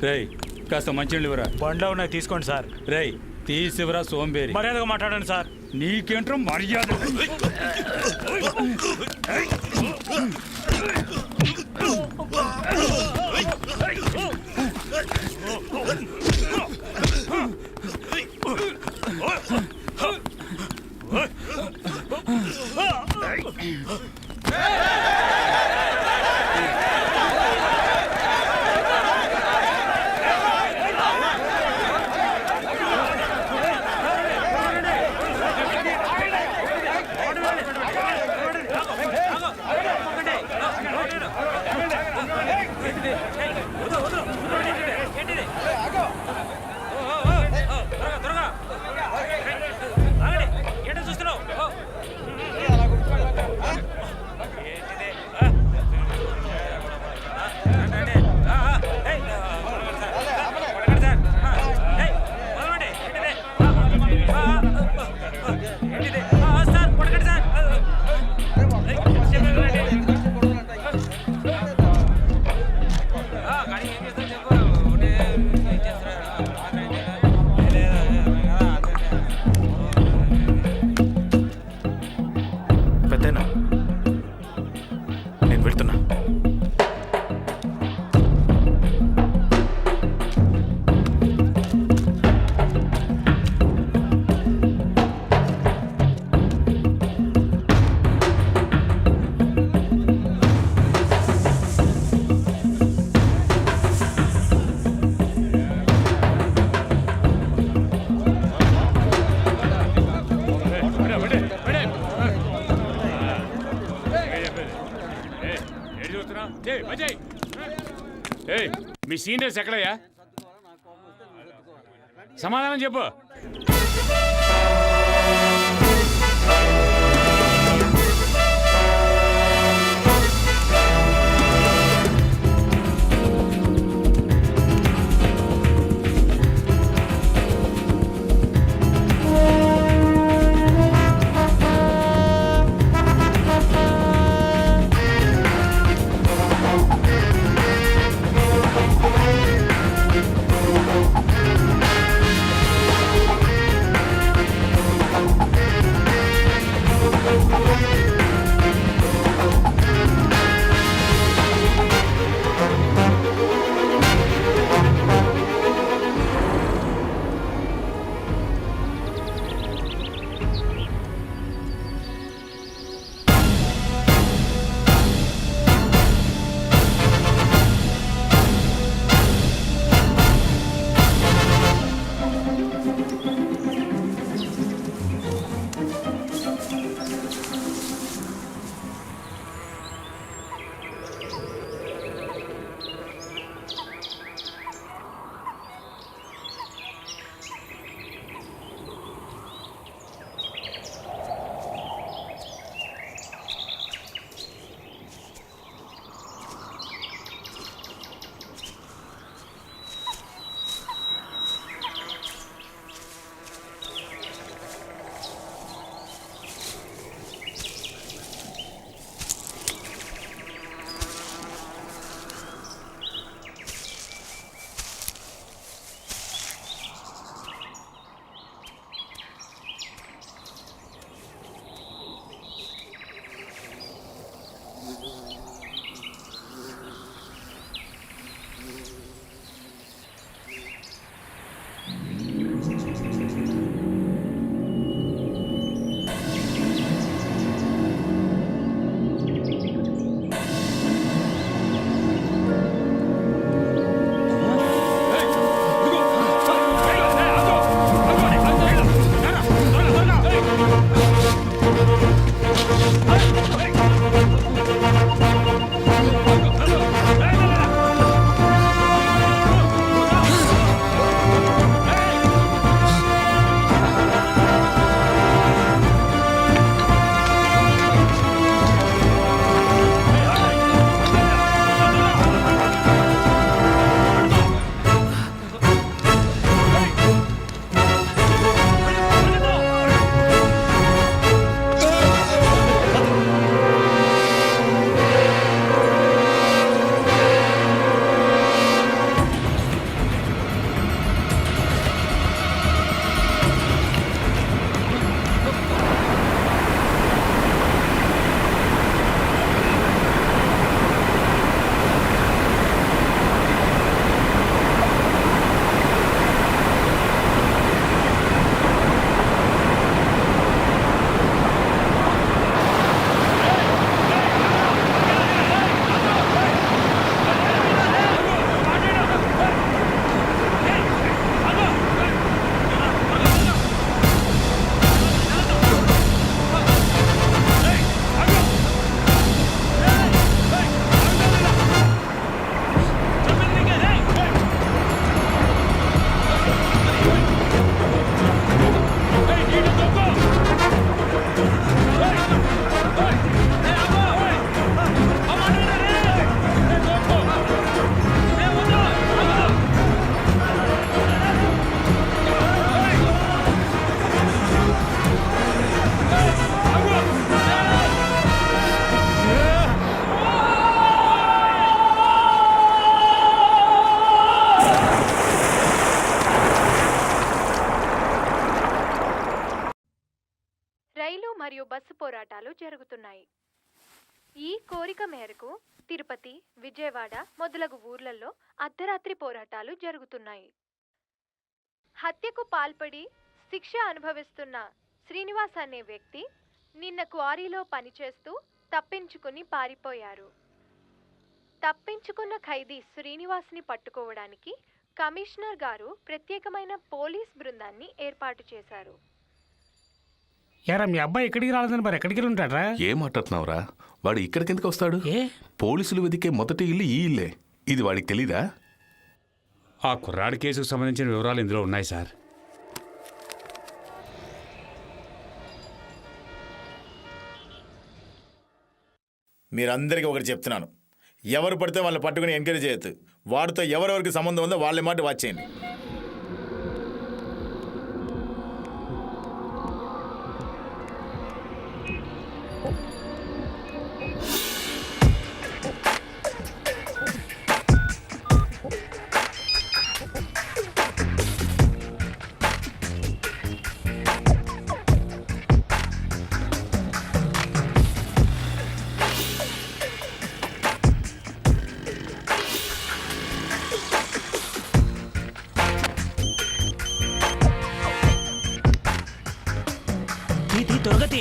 రేయ్ కాస్త మంచినీళ్ళు ఇవ్వరా. బండ్లో ఉన్నాయి తీసుకోండి సార్. రేయ్ తీసివరా సోంబేరి. మర్యాదగా మాట్లాడండి సార్. నీకేంట్రా మర్యాద? పెద్దనా నేను వెళ్తున్నా. మీ సీనియర్స్ ఎక్కడయ్యా? సమాధానం చెప్పు. జరుగుతున్నాయి. ఈ కోరిక మేరకు తిరుపతి, విజయవాడ మొదలగు ఊర్లలో అర్ధరాత్రి పోరాటాలు జరుగుతున్నాయి. హత్యకు పాల్పడి శిక్ష అనుభవిస్తున్న శ్రీనివాస్ అనే వ్యక్తి నిన్న క్వారీలో పనిచేస్తూ తప్పించుకుని పారిపోయారు. తప్పించుకున్న ఖైదీ శ్రీనివాస్ని పట్టుకోవడానికి కమిషనర్ గారు ప్రత్యేకమైన పోలీస్ బృందాన్ని ఏర్పాటు చేశారు. యారా మీ అబ్బాయి ఎక్కడికి రాలేదని మరి ఎక్కడికి ఉంటాడ్రా? ఏం మాట్లాడుతున్నావురా? వాడు ఇక్కడికి ఎందుకు వస్తాడు? పోలీసులు వెతికే మొదటి ఇల్లు ఈ ఇల్లే. ఇది వాడికి తెలీదా? ఆ కుర్రాడి కేసుకు సంబంధించిన వివరాలు ఇందులో ఉన్నాయి సార్. మీరందరికీ ఒకటి చెప్తున్నాను, ఎవరు పడితే వాళ్ళని పట్టుకుని ఎంకరేజ్ చేయొద్దు. వాడితో ఎవరెవరికి సంబంధం ఉందో వాళ్ళ మాట వాచ్ చేయండి. తొలగతి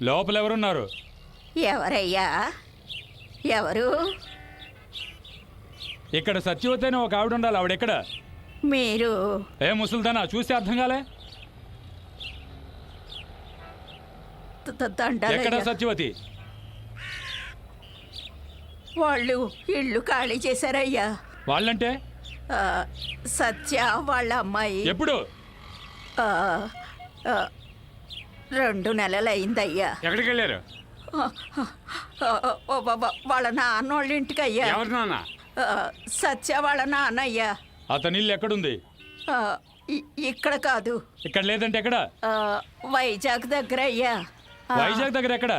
లోపల ఎవరున్నారు? ఎవరయ్యా? ఎవరు? ఇక్కడ సత్యవతి అని ఒక ఆవిడ ఉండాలి. ఆవిడెక్కడ? మీరు ఏ ముసలిదానా, చూస్తే అర్థం కాలే. ఎక్కడ సత్యవతి? వాళ్ళు ఇల్లు ఖాళీ చేశారయ్యా. వాళ్ళంటే? సత్య వాళ్ళ అమ్మాయి. ఎప్పుడు? 2 నెలలైందయ్యా. ఎక్కడికి వెళ్ళారు? వాళ్ళ నాన్నోళ్ళ ఇంటికి అయ్యా. ఎవరి నాన్న? సత్య వాళ్ళ నాన్నయ్యా. అతని ఇల్లు ఎక్కడుంది? ఇక్కడ కాదు. ఇక్కడ లేదంటే ఎక్కడ? వైజాగ్ దగ్గర అయ్యా. వైజాగ్ దగ్గర ఎక్కడ?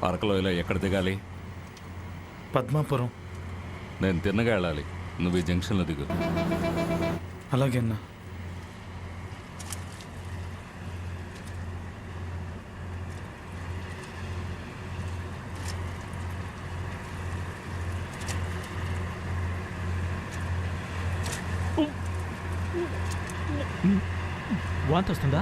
అరకులో ఇలా ఎక్కడ దిగాలి? పద్మాపురం. నేను తిన్నగా వెళ్ళాలి. నువ్వు ఈ జంక్షన్లో దిగు. అలాగే అన్నా. వాంతి వస్తుందా?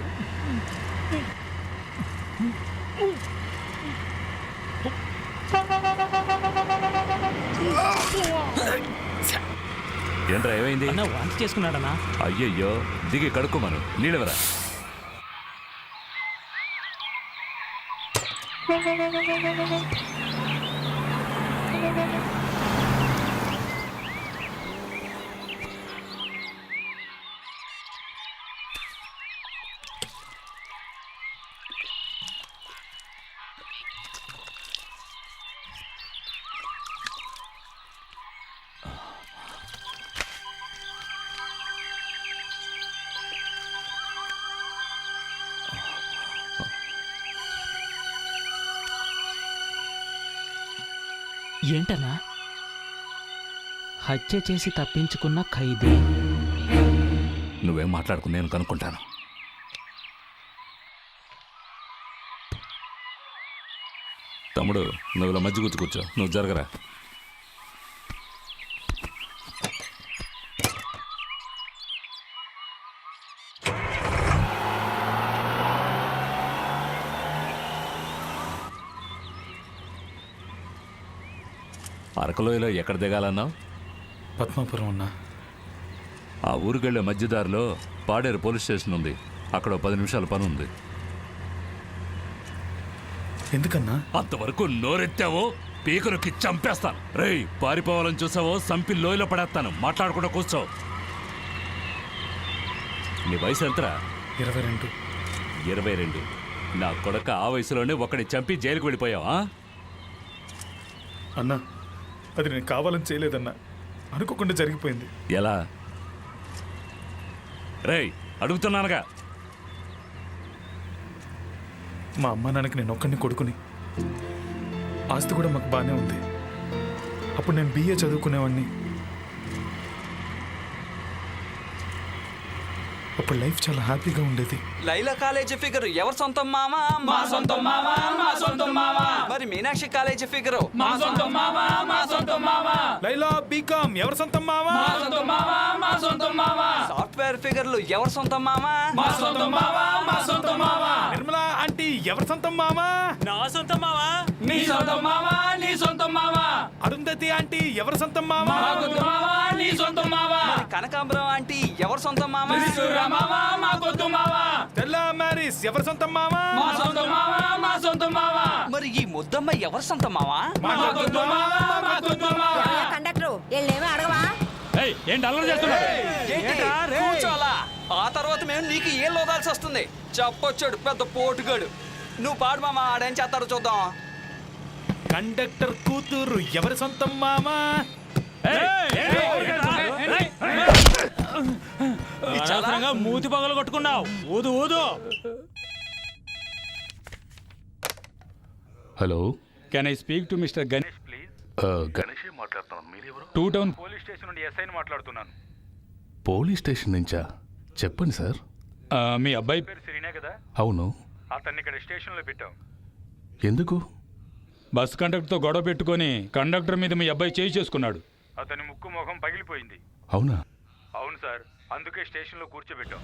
ఏంట్రా ఏమైంది? అన్న వాంతి చేసుకున్నాడన్నా. అయ్యయ్యో దిగి కడుక్కోమను, నీళ్ళెవరా? ఏంటన్నా? హత్య చేసి తప్పించుకున్న ఖైదీ. నువ్వేం మాట్లాడుకు, నేను కనుక్కుంటాను. తమ్ముడు నువ్వు ఇలా మధ్య కూర్చో, నువ్వు జరగరా. అరకులోయలో ఎక్కడ దిగాలన్నావు? పద్మాపురం అన్నా. ఆ ఊరికెళ్ళే మధ్యదారిలో పాడేరు పోలీస్ స్టేషన్ ఉంది, అక్కడ 10 నిమిషాల పని ఉంది. ఎందుకన్నా? అంతవరకు నోరెత్తావో పీకలకి చంపేస్తాను. రేయ్, పారిపోవాలని చూసావో సంపి లోయలో పడేస్తాను. మాట్లాడకుండా కూర్చో. నీ వయసు ఎంతరా? 22. 22. నా కొడక ఆ వయసులోనే ఒకడి చంపి జైలుకు వెళ్ళిపోయావా? అన్నా, అది నేను కావాలని చేయలేదన్నా, అనుకోకుండా జరిగిపోయింది. ఎలా? రేయ్, అడుగుతున్నానుగా. మా అమ్మ నాన్నకి నేను ఒక్కడిని కొడుకుని. ఆస్తి కూడా మాకు బాగానే ఉంది. అప్పుడు నేను BA చదువుకునేవాడిని. అప్పుడు లైఫ్ చాలా హ్యాపీగా ఉండేది. లైలా కాలేజీ ఫిగర్ ఎవరి సొంతం మామా? మా సొంతం మామా, మా సొంతం మామా. మరి మీనాక్షి కాలేజీ ఫిగర్ మా సొంతం మామా, మా సొంతం మామా. లైలా బీకామ్ ఎవరి సొంతం మామా? మా సొంతం మామా, మా సొంతం మామా. సాఫ్ట్వేర్ ఫిగర్లు ఎవరి సొంతం మామా? మా సొంతం మామా, మా సొంతం మామా. నిర్మలా ఆంటీ ఎవరి సొంతం మామా? నా సొంతం మావా. నీ సొంతం మామా, నీ సొంతం మామా. అరుంధతి ఆంటీ ఎవరి సొంతం మామా? మా సొంతం మామా, నీ సొంతం మామా. కనకాంబరం ఆంటీ ఎవరి సొంతం మామా? మామా, మా సొంతం మామా. తెల్ల మ్యారీస్ ఎవరి సొంతం మామా? మా సొంతం మామా, మా సొంతం మామా. మరి ఈ ముద్దమ్మ ఎవరి సొంతం మామా? మా సొంతం మామా, మా సొంతం మామా. కండక్టర్ వెళ్ళేమో అడగవా? ఏయ్, ఏంటి అల్లరి చేస్తున్నాడు? కూర్చోలా. ఆ తర్వాత మేము నీకు ఏం లోదాల్సి వస్తుంది. చెప్పొచ్చాడు పెద్ద పోటుగాడు. నువ్వు పాడు మామా, ఆడేం చేస్తాడో చూద్దాం. కండక్టర్ కూతురు ఎవరి సొంతం మామా? అనవసరంగా మూతి పగలు కొట్టుకున్నావు. ఊదు ఊదు. Hello, can I speak to mister Ganesh please? గణేషే మాట్లాడుతున్నాను. మీరెవరు? 2 టౌన్ పోలీస్ స్టేషన్ నుండి ఎస్ఐని మాట్లాడుతున్నాను. పోలీస్ స్టేషన్ నుంచా? చెప్పండి సార్. మీ అబ్బాయి పేరు సిరీనే కదా? అవును. అతన్ని ఇక్కడ స్టేషన్లో పెట్టాం. ఎందుకు? బస్ కండక్టర్తో గొడవ పెట్టుకొని కండక్టర్ మీద మీ అబ్బాయి చేయి చేసుకున్నాడు. అతని ముక్కు ముఖం పగిలిపోయింది. అవునా? అవును సార్, అందుకే స్టేషన్లో కూర్చోబెట్టాం.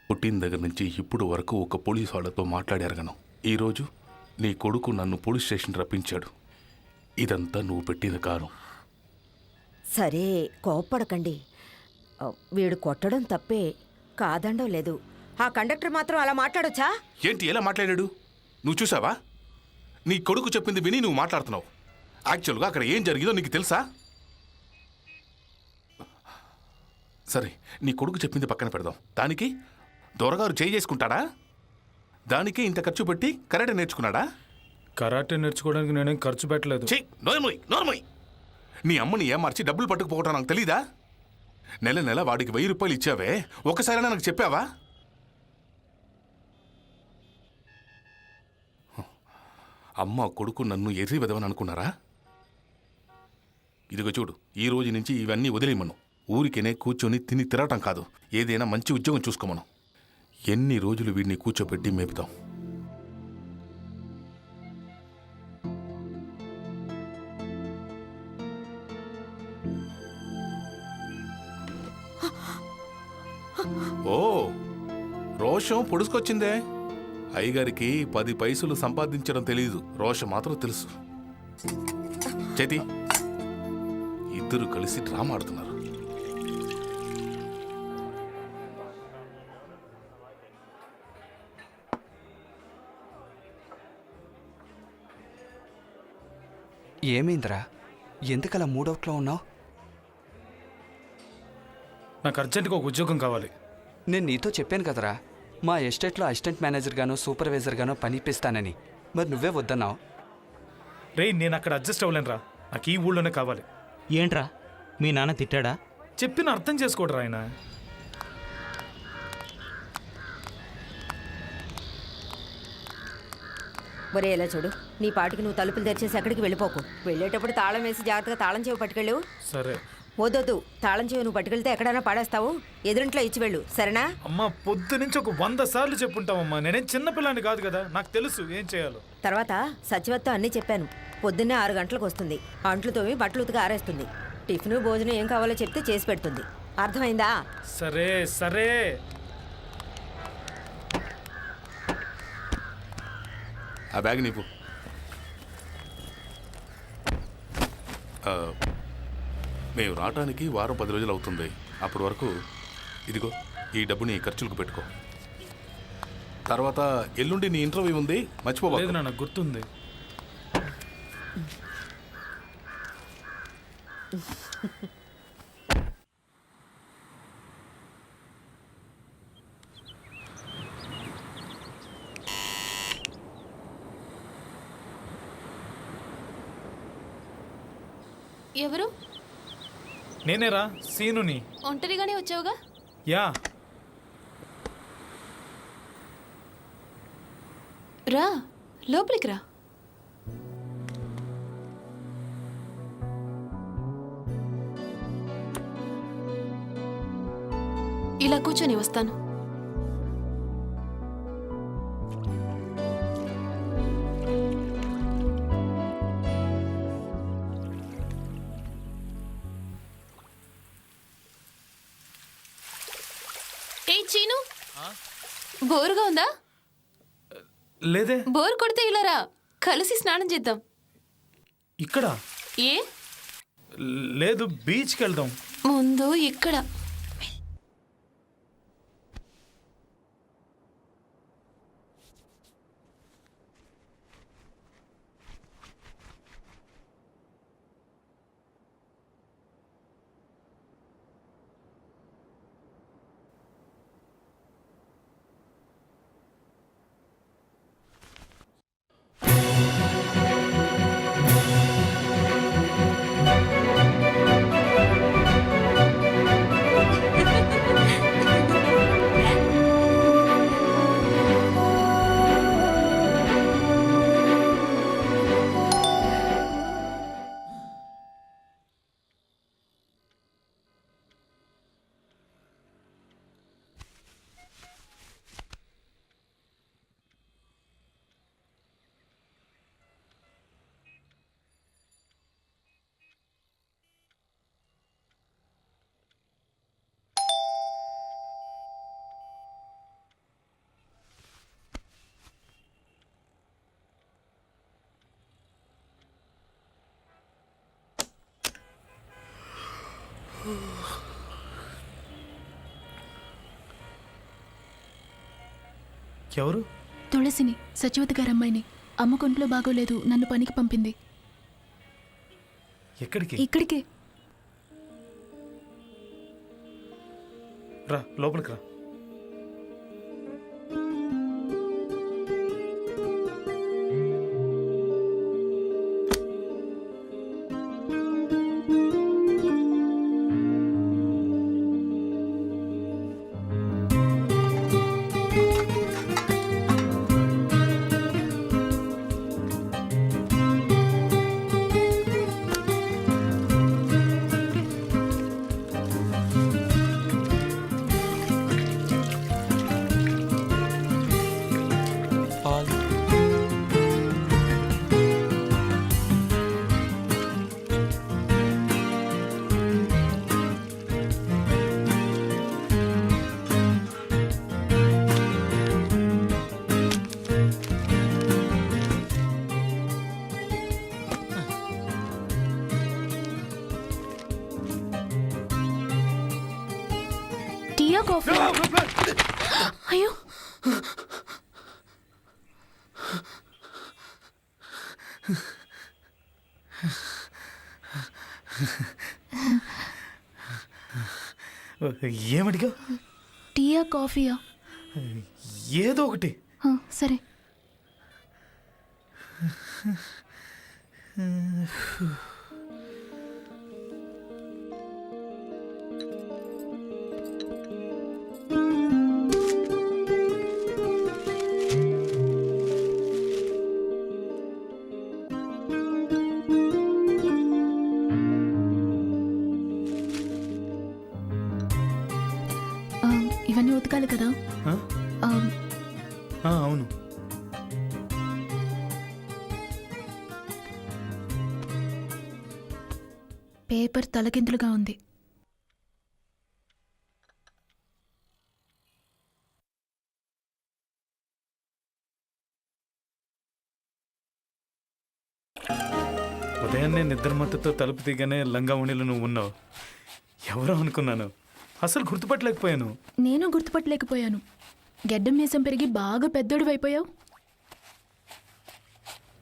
పుట్టిన దగ్గర నుంచి ఇప్పుడు వరకు ఒక పోలీసు వాళ్ళతో మాట్లాడారగను. ఈరోజు నీ కొడుకు నన్ను పోలీస్ స్టేషన్ రప్పించాడు. ఇదంతా నువ్వు పెట్టిన కారం. సరే, కోప్పడకండి. వీడు కొట్టడం తప్పే, కాదండం లేదు. ఆ కండక్టర్ మాత్రం అలా మాట్లాడొచ్చా? ఏంటి ఎలా మాట్లాడాడు? నువ్వు చూసావా? నీ కొడుకు చెప్పింది విని నువ్వు మాట్లాడుతున్నావు. యాక్చువల్గా అక్కడ ఏం జరిగిందో నీకు తెలుసా? సరే, నీ కొడుకు చెప్పింది పక్కన పెడదాం. దానికి దొరగారు చేయి చేసుకుంటాడా? దానికే ఇంత ఖర్చు పెట్టి కరాటే నేర్చుకున్నాడా? కరాటే నేర్చుకోవడానికి నేనేం ఖర్చు పెట్టలేదు. నోర్మోయ్. నీ అమ్మని ఏమార్చి డబ్బులు పట్టుకుపోవటం నాకు తెలీదా? నెల నెల వాడికి 1000 రూపాయలు ఇచ్చావే, ఒకసారైనా నాకు చెప్పావా? అమ్మ కొడుకు నన్ను ఎర్రి విధవని అనుకున్నారా? ఇదిగో చూడు, ఈ రోజు నుంచి ఇవన్నీ వదిలేయమను. ఊరికేనే కూర్చొని తిని తిరగటం కాదు, ఏదైనా మంచి ఉద్యోగం చూసుకోమను. ఎన్ని రోజులు వీడిని కూర్చోబెట్టి మేపుతాం? ఓ, రోషం పొడుచుకొచ్చిందే. అయ్యగారికి 10 పైసలు సంపాదించడం తెలియదు, రోషం మాత్రం తెలుసు. చేతి ఇద్దరు కలిసి డ్రామా ఆడుతున్నారు. ఏమైందిరా? ఎందుకలా మూడౌట్లో ఉన్నావు? నాకు అర్జెంటుగా ఒక ఉద్యోగం కావాలి. నేను నీతో చెప్పాను కదరా, మా ఎస్టేట్లో అసిస్టెంట్ మేనేజర్ గానో సూపర్వైజర్ గానో పని ఇప్పిస్తానని. మరి నువ్వే వద్దన్నావు. రేయ్, నేను అక్కడ అడ్జస్ట్ అవ్వలేనురా. నాకు ఈ ఊళ్ళోనే కావాలి. ఏంట్రా మీ నాన్న తిట్టాడా? చెప్పిన అర్థం చేసుకోడరా ఆయన. ఒరే ఇలా చూడు, నీ పాటికి నువ్వు తలుపులు తెరిచేసి ఎక్కడికి వెళ్ళిపోకు. వెళ్ళేటప్పుడు తాళం వేసి జాగ్రత్తగా తాళం చెవి పట్టుకెళ్ళు. సరే. వద్దొద్దు, తాళం చెవి నువ్వు పట్టుకెళ్తే ఎక్కడైనా పాడేస్తావు. ఎదురింట్లో ఇచ్చి వెళ్ళు, సరేనా? అమ్మా, పొద్దు నుంచి ఒక 100 సార్లు చెప్పుంటావమ్మా. నేనేం చిన్నపిల్లాన్ని కాదు కదా, నాకు తెలుసు ఏం చేయాలో. తర్వాత సచివత్వం అన్నీ చెప్పాను. పొద్దున్నే 6 గంటలకు వస్తుంది. అంట్లు తోమి బట్టలు ఉతికి ఆరేస్తుంది. టిఫిన్ భోజనం ఏం కావాలో చెప్తే చేసి పెడుతుంది. అర్థమైందా? సరే సరే. ఆ బ్యాగ్ నీకు. మేము రావటానికి వారం 10 రోజులు అవుతుంది. అప్పటి వరకు ఇదిగో ఈ డబ్బుని ఖర్చులకు పెట్టుకో. తర్వాత ఎల్లుండి నీ ఇంటర్వ్యూ ఉంది, మర్చిపోవా. లేదు నాన్న, గుర్తుంది. ఎవరు? నేనేరా, సీనుని. ఒంటరిగానే వచ్చావుగా? యా. రా, లోపలికి రా. ఇలా కూర్చొని వస్తాను. ఏ చీను, బోరుగా ఉందా? లేదే. బోర్ కొడితే ఇలా రా, కలిసి స్నానం చేద్దాం. ఇక్కడ? ఏ లేదు, బీచ్కి వెళ్దాం. ముందు ఇక్కడ. ఎవరు? తులసిని, సచివతి గారి అమ్మాయిని. అమ్మ కొంట్లో బాగోలేదు, నన్ను పనికి పంపింది. ఎక్కడికి? ఇక్కడికే. రా, లోపలికి రా. ఆల్. టీయా కాఫీ అయ్యో ఏమడిగా? టీయా కాఫీయా? ఏదో ఒకటి. సరే. ఇవన్నీ ఉతకాలి కదా? అవును. పేపర్ తలకిందులుగా ఉంది. ఉదయాన్నే నిద్రమత్తతో తలుపు తీగానే లంగావణిలో నువ్వు ఉన్నావు. ఎవరో అనుకున్నాను, అసలు గుర్తుపట్టలేకపోయాను. నేను గుర్తుపట్టలేకపోయాను. గెడ్డం మీసం పెరిగి బాగా పెద్దోడు అయిపోయావు.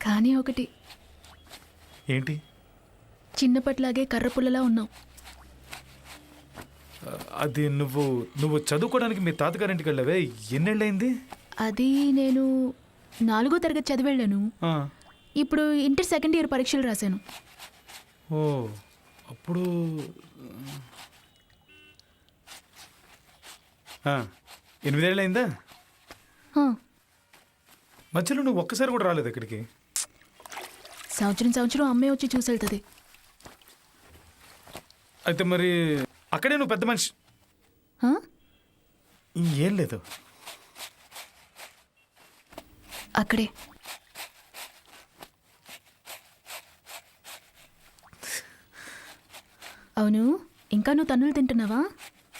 కానీ ఒకటి, ఏంటి? చిన్నప్పట్లాగే కర్రపుల్లలా ఉన్నావు. అది నువ్వు చదువుకోవడానికి మీ తాతగారింటికి వెళ్ళావే, ఎన్నేళ్ళయింది? అది నేను 4వ తరగతి చదివెళ్ళాను. ఇప్పుడు ఇంటర్ సెకండ్ ఇయర్ పరీక్షలు రాశాను. ఓ, అప్పుడు 8 ఏళ్ళయిందా? మధ్యలో నువ్వు ఒక్కసారి కూడా రాలేదు ఇక్కడికి? సంవత్సరం అమ్మే వచ్చి చూసి వెళ్తుంది. అయితే మరి అక్కడే నువ్వు పెద్ద మనిషి? ఏం లేదు, అక్కడే. అవును, ఇంకా నువ్వు తన్నులు తింటున్నావా?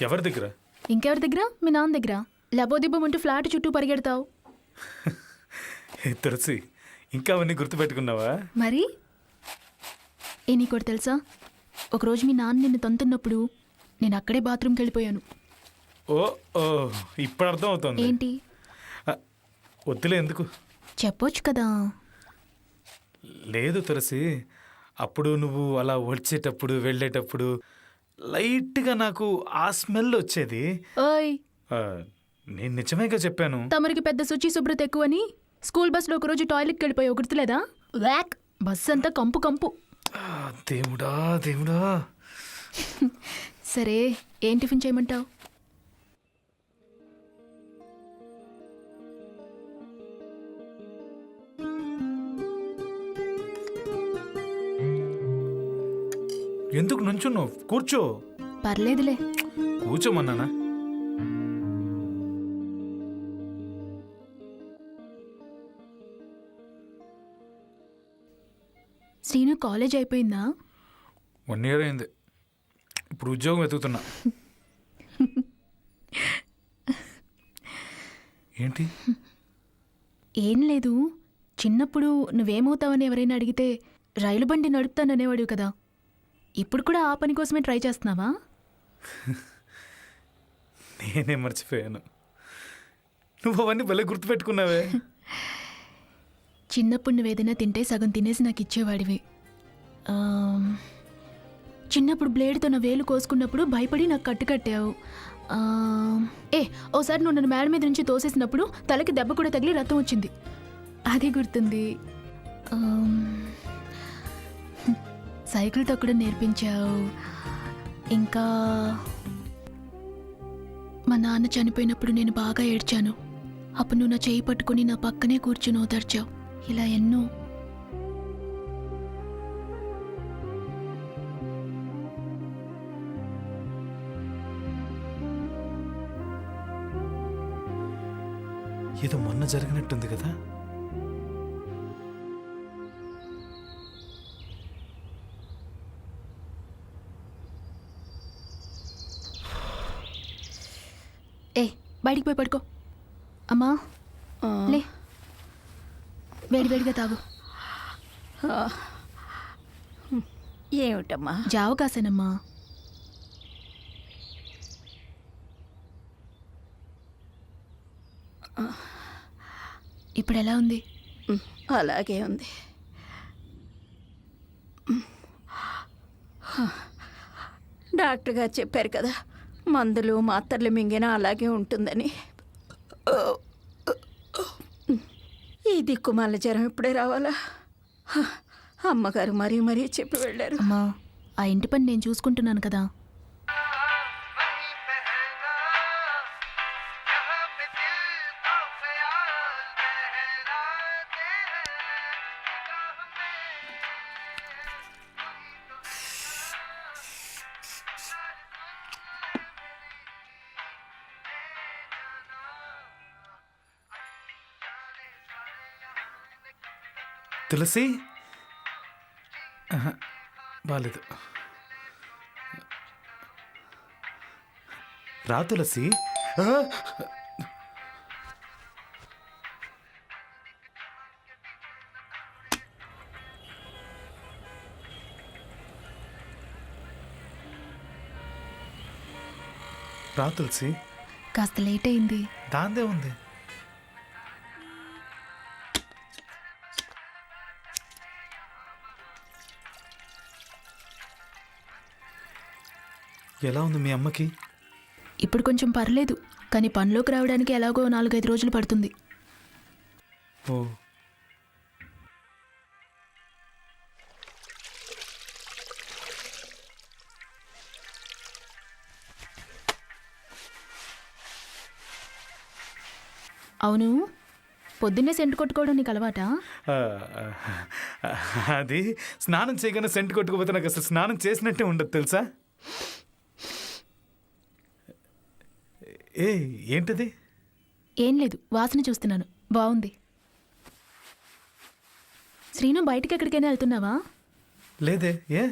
ఎవరి దగ్గర? ఇంకెవరి దగ్గర? మీ నాన్న దగ్గర. లబోదిబ్బం ఉంటూ ఫ్లాట్ చుట్టూ పరిగెడతావు. తులసి, ఇంకా అవన్నీ గుర్తుపెట్టుకున్నావా? మరి నీకోటి తెలుసా, ఒకరోజు మీ నాన్న నిన్ను తంతున్నప్పుడు నేను అక్కడే బాత్రూమ్కి వెళ్ళిపోయాను. ఓ ఓ, ఇప్పుడు అర్థం అవుతుంది. ఏంటి? వద్దులే, ఎందుకు? చెప్పొచ్చు కదా. లేదు తులసి, అప్పుడు నువ్వు అలా వచ్చేటప్పుడు వెళ్ళేటప్పుడు లైట్గా నాకు ఆ స్మెల్ వచ్చేది. ఓయ్, నేను నిజమేగా చెప్పాను. తమరికి పెద్ద శుచి శుభ్రత ఎక్కువని స్కూల్ బస్లో ఒకరోజు టాయిలెట్కి వెళ్ళిపోయావు, గుర్తులేదా? వ్యాక్, బస్ అంతా కంపు కంపు. దేవుడా దేవుడా. సరే, ఏం టిఫిన్ చేయమంటావు? ఎందుకు నుంచున్నావు? కూర్చో. పర్లేదులే. కూర్చోమన్నానా? శ్రీను కాలేజ్ అయిపోయిందా? 1 year అయింది. ఇప్పుడు ఉద్యోగం వెతుకుతున్నా. ఏంటి? ఏం లేదు, చిన్నప్పుడు నువ్వేమవుతావని ఎవరైనా అడిగితే రైలు బండి నడుపుతాననేవాడు కదా. ఇప్పుడు కూడా ఆ పని కోసమే ట్రై చేస్తున్నావా? నేనే మర్చిపోయాను. నువ్వు అవన్నీ భలే గుర్తుపెట్టుకున్నావే. చిన్నప్పుడు నువ్వేదైనా తింటే సగం తినేసి నాకు ఇచ్చేవాడివి. చిన్నప్పుడు బ్లేడ్తో నా వేలు కోసుకున్నప్పుడు భయపడి నాకు కట్టావు. ఓసారి నువ్వు నన్ను మేడ మీద నుంచి తోసేసినప్పుడు తలకి దెబ్బ కూడా తగిలి రక్తం వచ్చింది, అది గుర్తుంది. సైకిల్ తొక్కడం నేర్పించావు. ఇంకా మా నాన్న చనిపోయినప్పుడు నేను బాగా ఏడ్చాను. అప్పుడు నువ్వు నా చేయి పట్టుకుని నా పక్కనే కూర్చుని ఓదార్చావు. ఇలా ఎన్నో. ఏదో మొన్న జరిగినట్టుంది కదా. బయటికి పోయి పడుకో. అమ్మా లే, వేడివేడిగా తాగు. ఏమిటమ్మా? జావ కాసేనమ్మా. ఇప్పుడు ఎలా ఉంది? అలాగే ఉంది. డాక్టర్ గారు చెప్పారు కదా, మందులు మాత్రలు మింగినా అలాగే ఉంటుందని. ఈ దిక్కుమాల జ్వరం ఇప్పుడే రావాలా? అమ్మగారు మరీ మరీ చెప్పి వెళ్ళారు. అమ్మా, ఆ ఇంటి పని నేను చూసుకుంటున్నాను కదా. తులసి బాలేదు. రా తులసి. రా తులసి. కాస్త లేట్ అయింది. దాందే ఉంది. ఎలా ఉంది మీ అమ్మకి? ఇప్పుడు కొంచెం పర్లేదు, కానీ పనిలోకి రావడానికి ఎలాగో 4-5 రోజులు పడుతుంది. ఓ, అవును, పొద్దున్నే సెంటు కొట్టుకోవడం నీకు అలవాటా? అది స్నానం చేయగానే సెంట్ కొట్టుకుపోతే నాకు అసలు స్నానం చేసినట్టే ఉండదు తెలుసా. ఏ ఏంటది? ఏం లేదు, వాసన చూస్తున్నాను. బాగుంది. శ్రీను, బయటికి ఎక్కడికైనా వెళ్తున్నావా? లేదే. ఏ?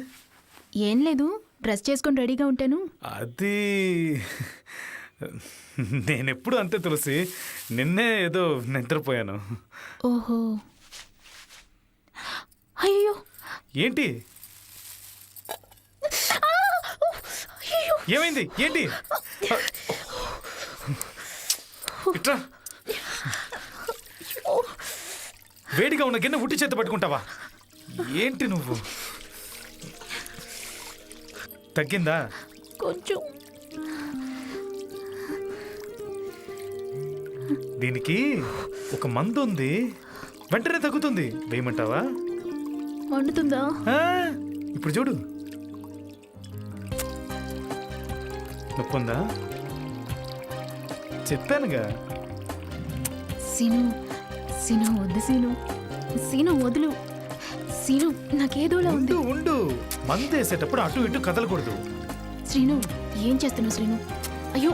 ఏం లేదు, డ్రెస్ చేసుకొని రెడీగా ఉంటాను. అది నేనెప్పుడు అంతే తులసి, నిన్నే ఏదో నిద్రపోయాను. ఓహో, అయ్యో. ఏంటి? ఏమైంది? ఏంటి? ఇట్రా. వేడిగా ఉన్న గిన్నె ఉట్టి చేత పట్టుకుంటావా? ఏంటి నువ్వు? తగ్గిందా? కొంచెం. దీనికి ఒక మందు ఉంది, వెంటనే తగ్గుతుంది. వేయమంటావా? వండుతుందా? ఇప్పుడు చూడు. నొప్పుందా? చెప్పానుగా. సీను, సీను వద్దు. సీను, సీను వదులు. సీను, నాకేదోలా ఉంది. ఉండు. మందు వేసేటప్పుడు అటు ఇటు కదలకూడదు. శ్రీను, ఏం చేస్తున్నావు శ్రీను? అయ్యో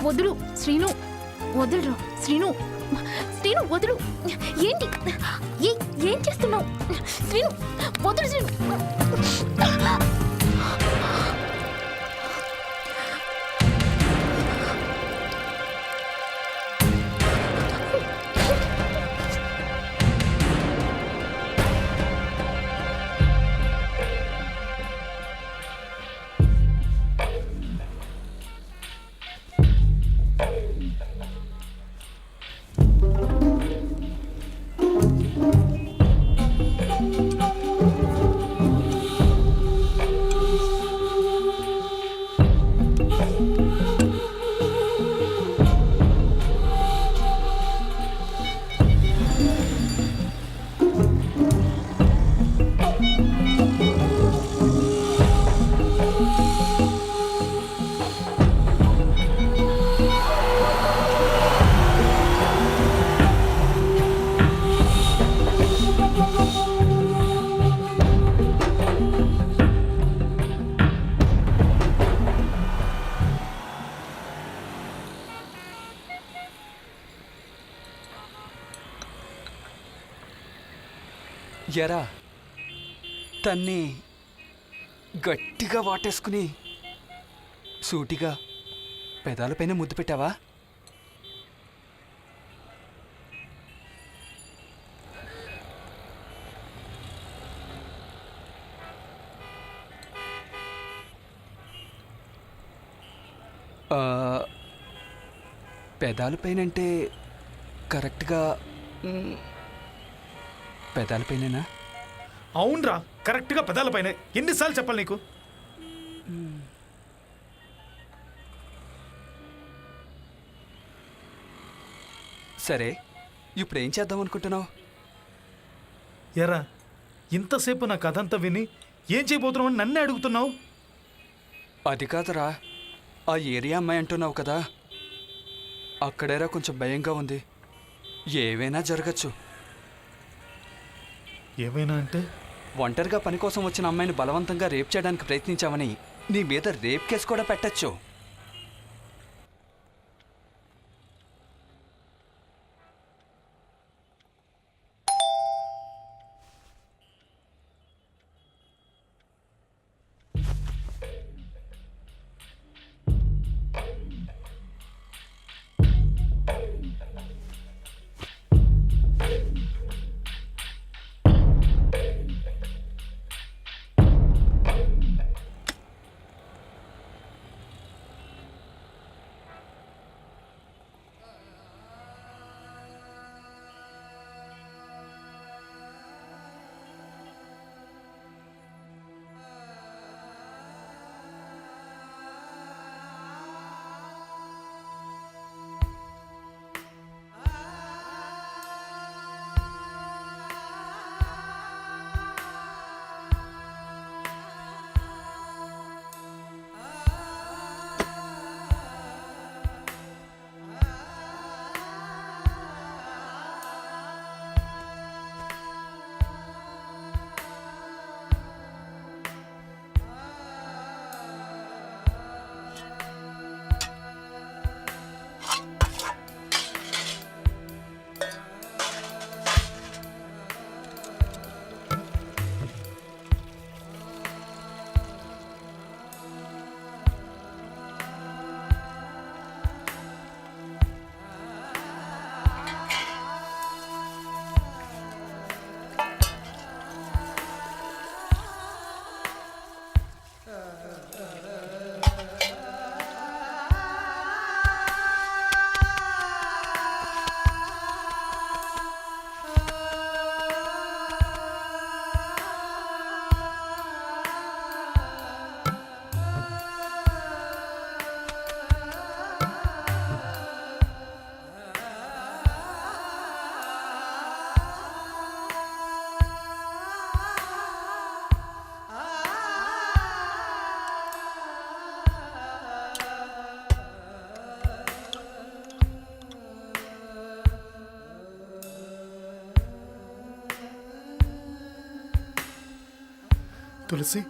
వదులు శ్రీను, వదులురా శ్రీను. శ్రీను వదులు. ఏంటి? ఏం చేస్తున్నావు శ్రీను? వదులు శ్రీను. ఎరా తన్ని గట్టిగా వాటేసుకుని సూటిగా పెదాలపైన ముద్దు పెట్టావా? పెదాల పైన అంటే కరెక్ట్గా పెదాల పైనేనా? అవునరా, కరెక్ట్గా పెదాల పైన. ఎన్నిసార్లు చెప్పాలి నీకు? సరే, ఇప్పుడు ఏం చేద్దాం అనుకుంటున్నావు? ఎరా, ఇంతసేపు నా కథ అంతా విని ఏం చేయబోతున్నావు అని నన్నే అడుగుతున్నావు? అది కాదురా, ఆ ఏరియా అమ్మాయి అంటున్నావు కదా, అక్కడేరా కొంచెం భయంగా ఉంది. ఏవైనా జరగచ్చు. ఏమైనా అంటే? ఒంటరిగా పని కోసం వచ్చిన అమ్మాయిని బలవంతంగా రేప్ చేయడానికి ప్రయత్నించామని నీ మీద రేప్ కేసు కూడా పెట్టచ్చు. తులసి,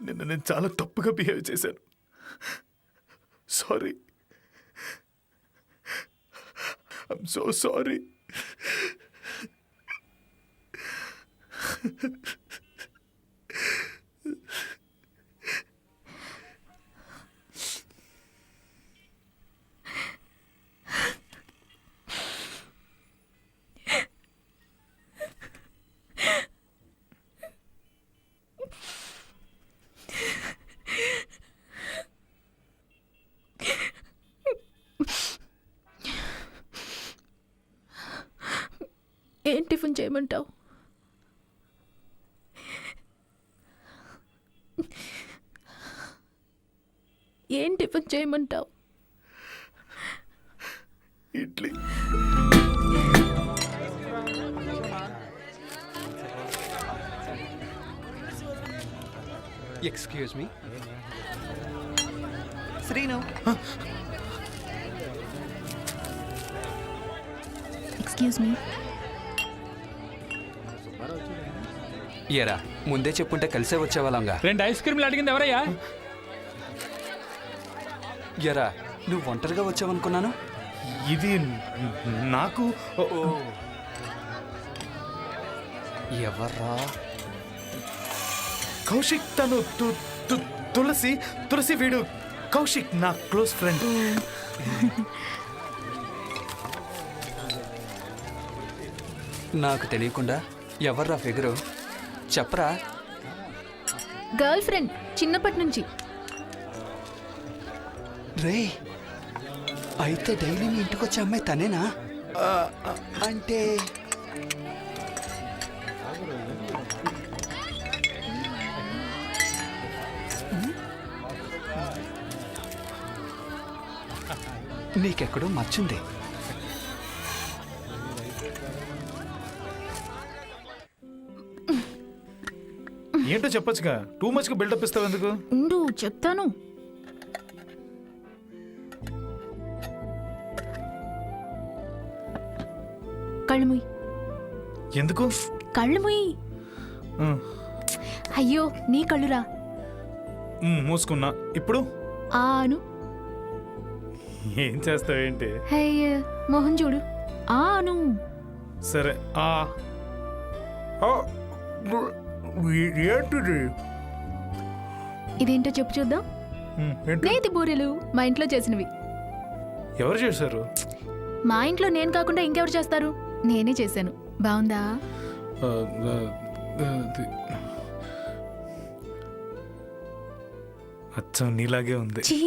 నిన్న నేను చాలా తప్పుగా బిహేవ్ చేశాను. Sorry, I'm so sorry. ఏం టిఫిన్ చేయమంటావు? ఏం టిఫిన్ చేయమంటావు? Idli. Excuse me, Srinu. Excuse me. ఏరా, ముందే చెప్పుంటే కలిసే వచ్చేవాళ్ళంగా. 2 ఐస్ క్రీమ్లు అడిగింది ఎవరయ్యా? ఎరా, నువ్వు ఒంటరిగా వచ్చావనుకున్నాను. ఇది నాకు ఎవర్రా? కౌశిక్. తను తులసి. తులసి వీడు కౌశిక్, నా క్లోజ్ ఫ్రెండ్. నాకు తెలియకుండా ఎవర్రా ఫిగరు? చెప్పరా. గర్ల్ ఫ్రెండ్, చిన్నప్పటి నుంచి. రే అయితే డైలీ మీ ఇంటికి వచ్చే అమ్మాయి తనేనా? అంటే నీకెక్కడో మర్చుంది. ఏంటో చెప్పొచ్చుగా, టూ మచ్గా బిల్డప్ ఇస్తావు ఎందుకు? ఉండు చెప్తాను. కళ్ళు ముయ్. ఎందుకు? కళ్ళు ముయ్. అయ్యో నీ కళ్ళురా. మూసుకున్నా. ఇప్పుడు ఆను. ఏం చేస్తావేంటి? అయ్య మొహం చూడు. ఆను. సరే ఏంటిది? ఇదేంటో చెప్పు చూద్దాం. నేతి బూరెలు మా ఇంట్లో చేసినవి. ఎవరు చేశారు? మా ఇంట్లో నేను కాకుండా ఇంకెవరు చేస్తారు? నేనే చేశాను. బాగుందా? అచ్చం నీలాగే ఉంది. ఛీ!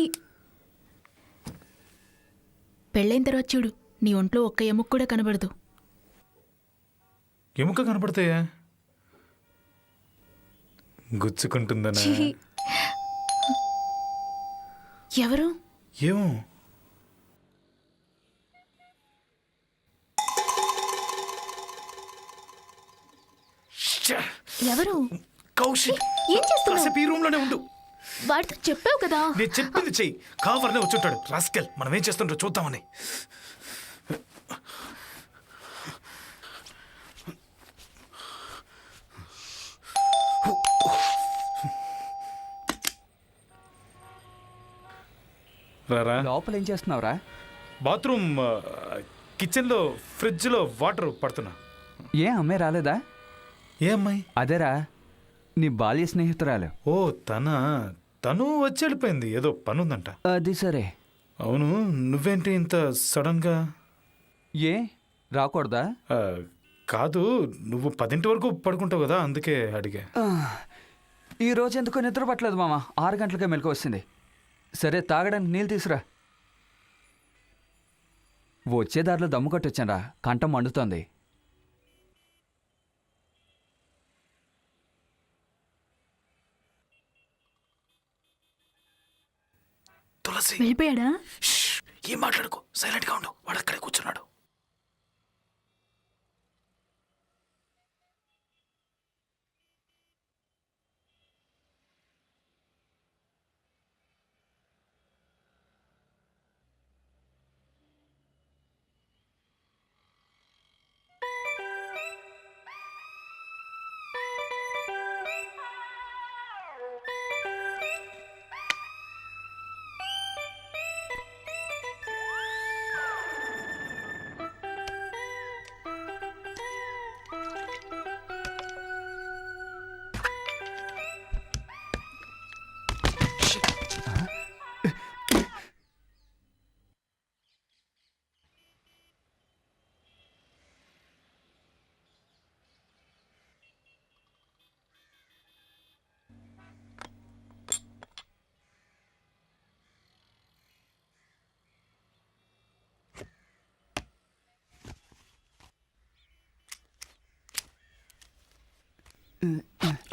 పెళ్ళైన తర్వాత చూడు, నీ ఒంట్లో ఒక్క ఎముక కూడా కనబడదు. ఎముక కనపడతాయా? గుచ్చుకుంటుందనా? ఛీ! ఎవరు? ఏమో. ఎవరు? కౌశిక్. ఏం చేస్తున్నావు? ఈ రూమ్ లోనే ఉండు. వాడితో చెప్పావు కదా. నేను చెప్పింది చెయ్యి. కావర్నే వచ్చుంటాడు రాస్కెల్. మనం ఏం చేస్తుంటో చూద్దామని. రారా. లోపల ఏం చేస్తున్నావురా? బాత్రూమ్ కిచెన్లో ఫ్రిడ్జ్లో వాటర్ పడుతున్నా. ఏ అమ్మాయి రాలేదా? ఏ అమ్మాయి? అదేరా నీ బాల్య స్నేహితురాలు. ఓ తను వచ్చి వెళ్ళిపోయింది. ఏదో పని ఉందంట. అది సరే. అవును, నువ్వేంటి ఇంత సడన్ గా? ఏ రాకూడదా? కాదు, నువ్వు 10 వరకు పడుకుంటావు కదా, అందుకే అడిగా. ఈ రోజు ఎందుకో నిద్ర పట్టలేదు మామ. 6 గంటలకే మెలకు వస్తుంది. సరే తాగడానికి నీళ్ళు తీసురా. వచ్చే దారిలో దమ్ము కట్టొచ్చానరా, కంఠం మండుతోంది. తులసి వెళ్ళిపోయాడా? ఏం మాట్లాడుకో, సైలెంట్ గా ఉండు. వాడు అక్కడే కూర్చున్నాడు.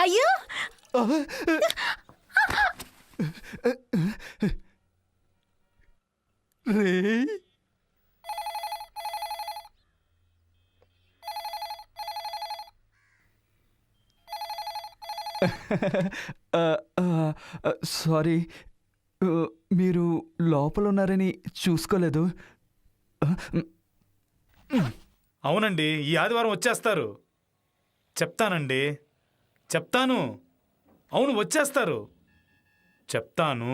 అయ్యో సారీ, మీరు లోపల ఉన్నారని చూసుకోలేదు. అవునండి, ఈ ఆదివారం వచ్చేస్తారు. చెప్తానండి, చెప్తాను. అవును వచ్చేస్తారు, చెప్తాను.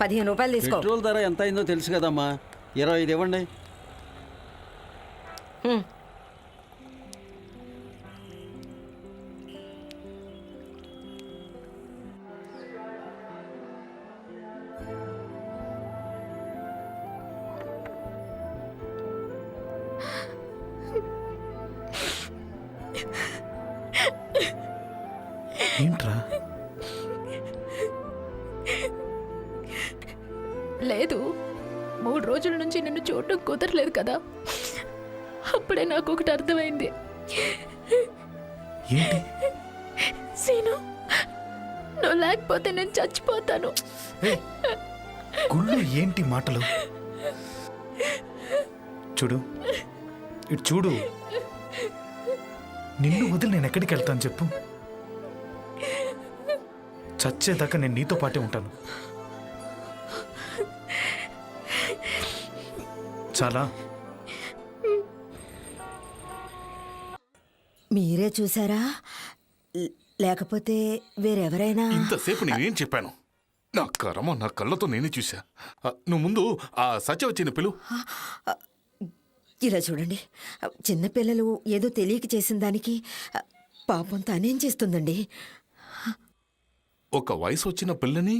15 రూపాయలు తీసుకో. పెట్రోల్ ధర ఎంత అయిందో తెలుసు కదమ్మా, 25 ఇవ్వండి. ఏంట్రా? లేదు, 3 రోజుల నుంచి నిన్ను చూడటం కుదరలేదు కదా, అప్పుడే నాకు ఒకటి అర్థమైంది. ఏంటి? సీను, నువ్వు లేకపోతే నేను చచ్చిపోతాను. గుళ్ళు ఏంటి మాటలు? చూడు, ఇటు చూడు. నిన్ను వదిలి నేను ఎక్కడికి వెళ్తాను చెప్పు? చచ్చేదాకా నేను నీతో పాటే ఉంటాను. చాలా. మీరే చూసారా లేకపోతే వేరెవరైనా? ఇంతసేపు నేనేం చెప్పాను? నా కర్మ, నా కళ్ళతో నేనే చూసా. నువ్వు ముందు ఆ సత్య వచ్చిన పిలు. ఇలా చూడండి, చిన్నపిల్లలు ఏదో తెలియక చేసిన దానికి పాపం తనేం చేస్తుందండి? ఒక వయసు వచ్చిన పిల్లని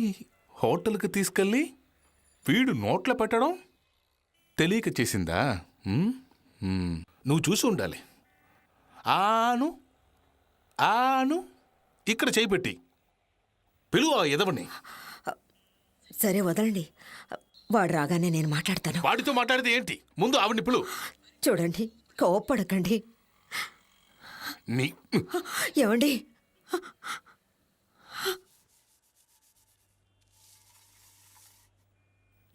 హోటల్కి తీసుకెళ్ళి వీడు నోట్లో పెట్టడం తెలియక చేసిందా? నువ్వు చూసి ఉండాలి. ఆను ఆను ఇక్కడ చేయి పెట్టి పిలువ ఎదవని. సరే వదలండి, వాడు రాగానే నేను మాట్లాడతాను. వాడితో మాట్లాడితే ఏంటి? ముందు ఆవిడ్ని పిలు. చూడండి, కోప్పడకండి. నీ ఏమండి?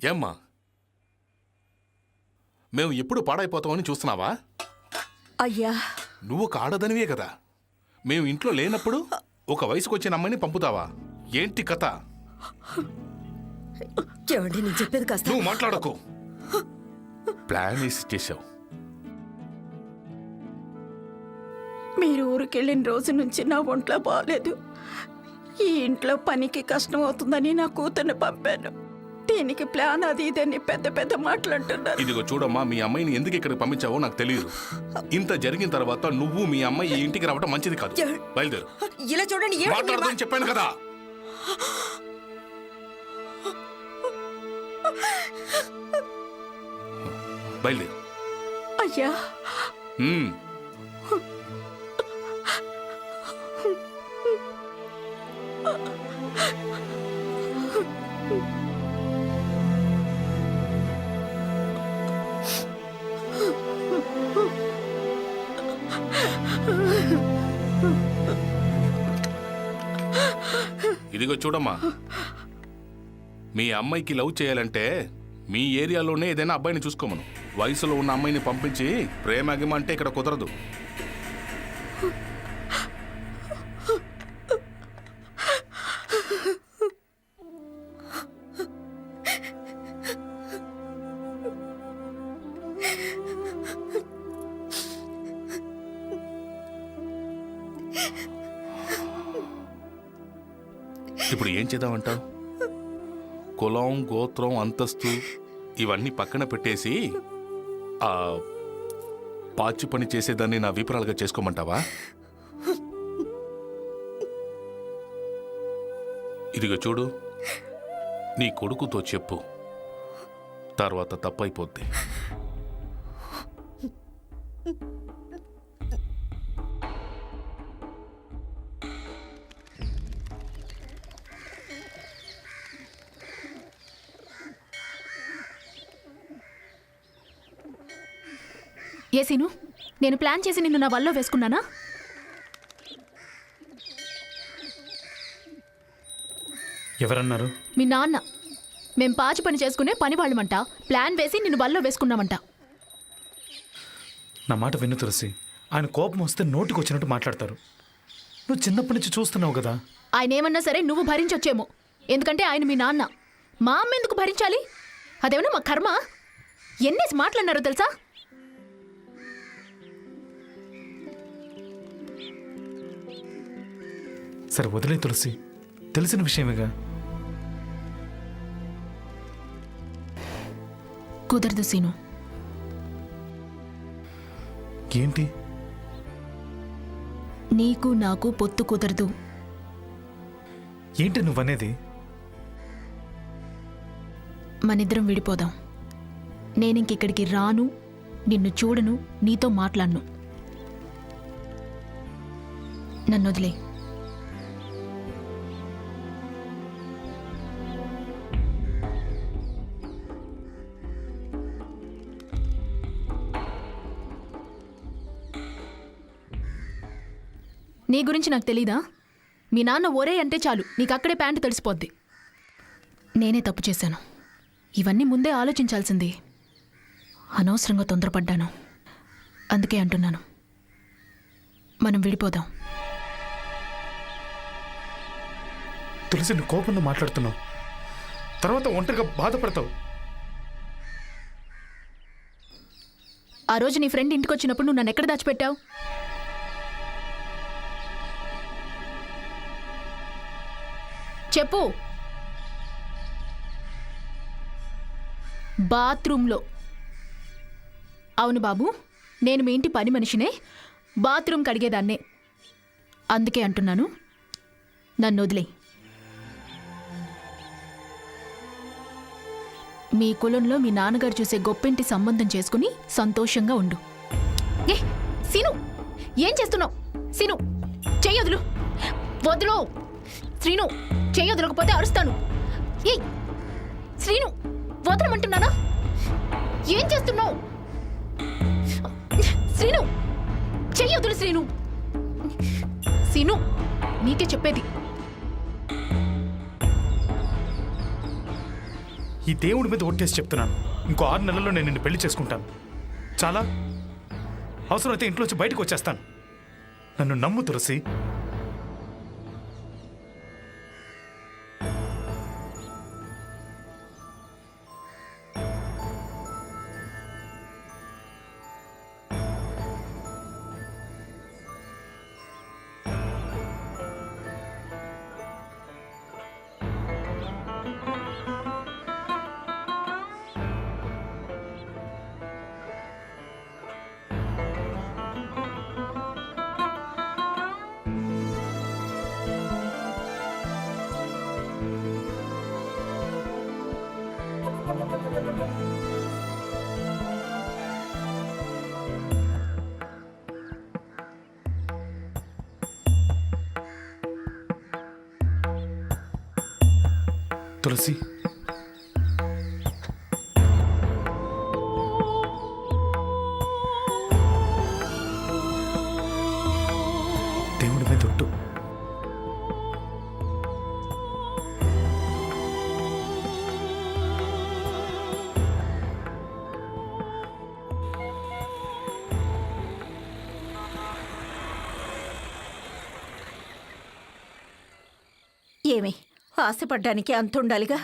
ఏమ్మా, మేము ఎప్పుడు పాడైపోతామని చూస్తున్నావా? అయ్యా, నువ్వు ఒక ఆడదనివే కదా. మేము ఇంట్లో లేనప్పుడు ఒక వయసుకు వచ్చిన అమ్మాయిని పంపుతావా? ఏంటి కథ? ఏమండి, నేను చెప్పేది కాస్త. నువ్వు మాట్లాడకు. ప్లాన్ వేసి చేశావు. మీరు ఊరికెళ్ళిన రోజు నుంచి నా ఒంట్లో బాగాలేదు. ఈ ఇంట్లో పనికి కష్టం అవుతుందని నా కూతుర్ని పంపాను. దీనికి ప్లాన్ అది ఇదని పెద్ద పెద్ద మాట్లాడుతున్నారు. ఇదిగో చూడమ్మా, మీ అమ్మాయిని ఎందుకు ఇక్కడికి పంపించావో నాకు తెలియదు. ఇంత జరిగిన తర్వాత నువ్వు మీ అమ్మాయి ఈ ఇంటికి రావడం మంచిది కాదు. బయలుదేరు. ఇలా చూడండి, మాట్లాడదని చెప్పాను కదా. బయలుదేరు. అయ్యా, ఇదిగో చూడమ్మా, మీ అమ్మాయికి లవ్ చేయాలంటే మీ ఏరియాలోనే ఏదైనా అబ్బాయిని చూసుకోమను. వయసులో ఉన్న అమ్మాయిని పంపించి ప్రేమగిమ అంటే ఇక్కడ కుదరదు. ఇప్పుడు ఏం చేద్దామంటావు? కులం, గోత్రం, అంతస్తు ఇవన్నీ పక్కన పెట్టేసి ఆ పాచి పని చేసేదాన్ని నా విపురాలుగా చేసుకోమంటావా? ఇదిగో చూడు, నీ కొడుకుతో చెప్పు, తర్వాత తప్పైపోద్ది. ఏ సీను, నేను ప్లాన్ చేసి నిన్ను నా వల్ల వేసుకున్నానా? ఎవరన్నారు? మీ నాన్న. మేం పాచి పని చేసుకునే పని వాళ్ళమంట. ప్లాన్ వేసి నిన్ను వల్ల వేసుకున్నామంట. నా మాట విను తులసి. ఆయన కోపం వస్తే నోటికి వచ్చినట్టు మాట్లాడతారు. నువ్వు చిన్నప్పటి నుంచి చూస్తున్నావు కదా. ఆయన ఏమన్నా సరే నువ్వు భరించొచ్చేమో, ఎందుకంటే ఆయన మీ నాన్న. మా అమ్మ ఎందుకు భరించాలి? అదేమన్నా మా కర్మ. ఎన్నేసి మాట్లాడినారో తెలుసా? సరే వదిలే తులసి, తెలిసిన విషయమేగా. కుదరదు సీను. ఏంటి? నీకు నాకు పొత్తు కుదరదు. ఏంటి నువ్వనేది? మనిద్దరం విడిపోదాం. నేనింకిక్కడికి రాను, నిన్ను చూడను, నీతో మాట్లాడను. నన్ను వదిలే. నీ గురించి నాకు తెలీదా? మీ నాన్న ఒరే అంటే చాలు నీకు అక్కడే ప్యాంటు తడిసిపోద్ది. నేనే తప్పు చేశాను. ఇవన్నీ ముందే ఆలోచించాల్సింది. అనవసరంగా తొందరపడ్డాను. అందుకే అంటున్నాను, మనం విడిపోదాం. తులసి, నువ్వు కోపంలో మాట్లాడుతున్నావు, తర్వాత ఒంటరిగా బాధపడతావు. ఆ రోజు నీ ఫ్రెండ్ ఇంటికి వచ్చినప్పుడు నువ్వు నన్ను ఎక్కడ దాచిపెట్టావు? చెప్పు. బాత్రూంలో. అవును బాబు, నేను మీ ఇంటి పని మనిషినే, బాత్రూమ్ కడిగేదాన్నే. అందుకే అంటున్నాను, నన్ను వదిలే. మీ కులంలో మీ నాన్నగారు చూసే గొప్పింటి సంబంధం చేసుకుని సంతోషంగా ఉండు. ఏ సీను, ఏం చేస్తున్నావు? సీను, చెయ్యొదులు. వదులు శ్రీను, చెయ్యొదలకపోతే అరుస్తాను. ఏ శ్రీను, వదలమంటున్నానా? ఏం చేస్తున్నావు? శ్రీను, చెయ్యొదులు. శ్రీను, సీను, నీకే చెప్పేది. ఈ దేవుడి మీద ఒట్టేసి చెప్తున్నాను, ఇంకో 6 నెలల్లో నేను నిన్ను పెళ్లి చేసుకుంటాను. చాలా అవసరమైతే ఇంట్లోంచి బయటకు వచ్చేస్తాను. నన్ను నమ్ము తులసి. తులసి, దేవుడి మీద ఒట్టు. ఏమి ఆశపడ్డానికి అంతుండాలిగా.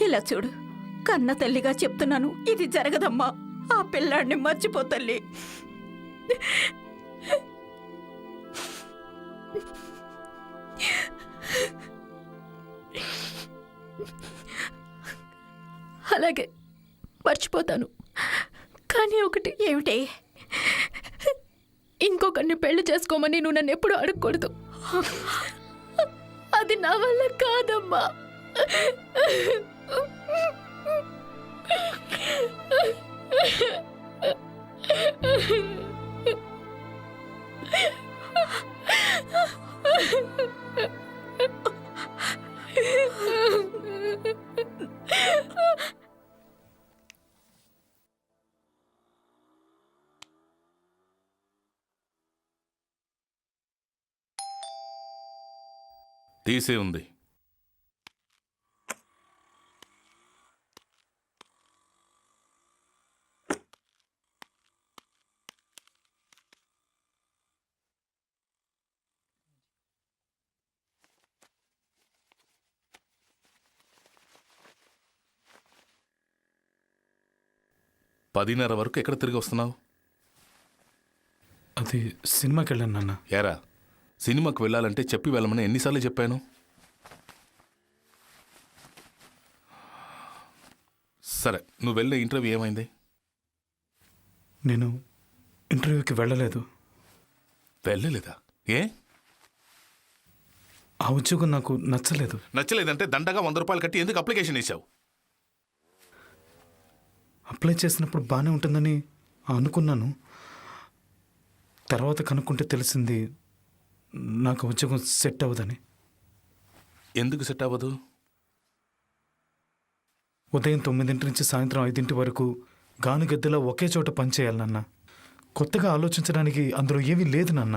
ఇలా చూడు, కన్న తల్లిగా చెప్తున్నాను, ఇది జరగదమ్మా. ఆ పిల్లాడిని మర్చిపో తల్లి. అలాగే మర్చిపోతాను. కానీ ఒకటి. ఏమిటి? ఇంకొకరిని పెళ్లి చేసుకోమని నువ్వు నన్ను ఎప్పుడు అడగకూడదు. అది నా వల్ల కాదమ్మా. తీసే ఉంది. పదిన్నర వరకు ఎక్కడ తిరిగి వస్తున్నావు? అది సినిమాకి వెళ్ళాను నాన్న. ఏరా సినిమాకి వెళ్ళాలంటే చెప్పి వెళ్ళమని ఎన్నిసార్లు చెప్పాను? సరే నువ్వు వెళ్ళే ఇంటర్వ్యూ ఏమైంది? నేను ఇంటర్వ్యూకి వెళ్ళలేదు. వెళ్ళలేదా? ఏ? ఆ ఉద్యోగం నాకు నచ్చలేదు. నచ్చలేదంటే దండగా 100 రూపాయలు కట్టి ఎందుకు అప్లికేషన్ వేసావు? అప్లై చేసినప్పుడు బాగానే ఉంటుందని అనుకున్నాను. తర్వాత కనుక్కుంటే తెలిసింది నాకు ఉద్యోగం సెట్ అవ్వదని. ఎందుకు సెట్ అవ్వదు? ఉదయం 9 నుంచి సాయంత్రం 5 వరకు గానుగద్దెలో ఒకే చోట పనిచేయాలి నాన్న. కొత్తగా ఆలోచించడానికి అందులో ఏమీ లేదు నాన్న.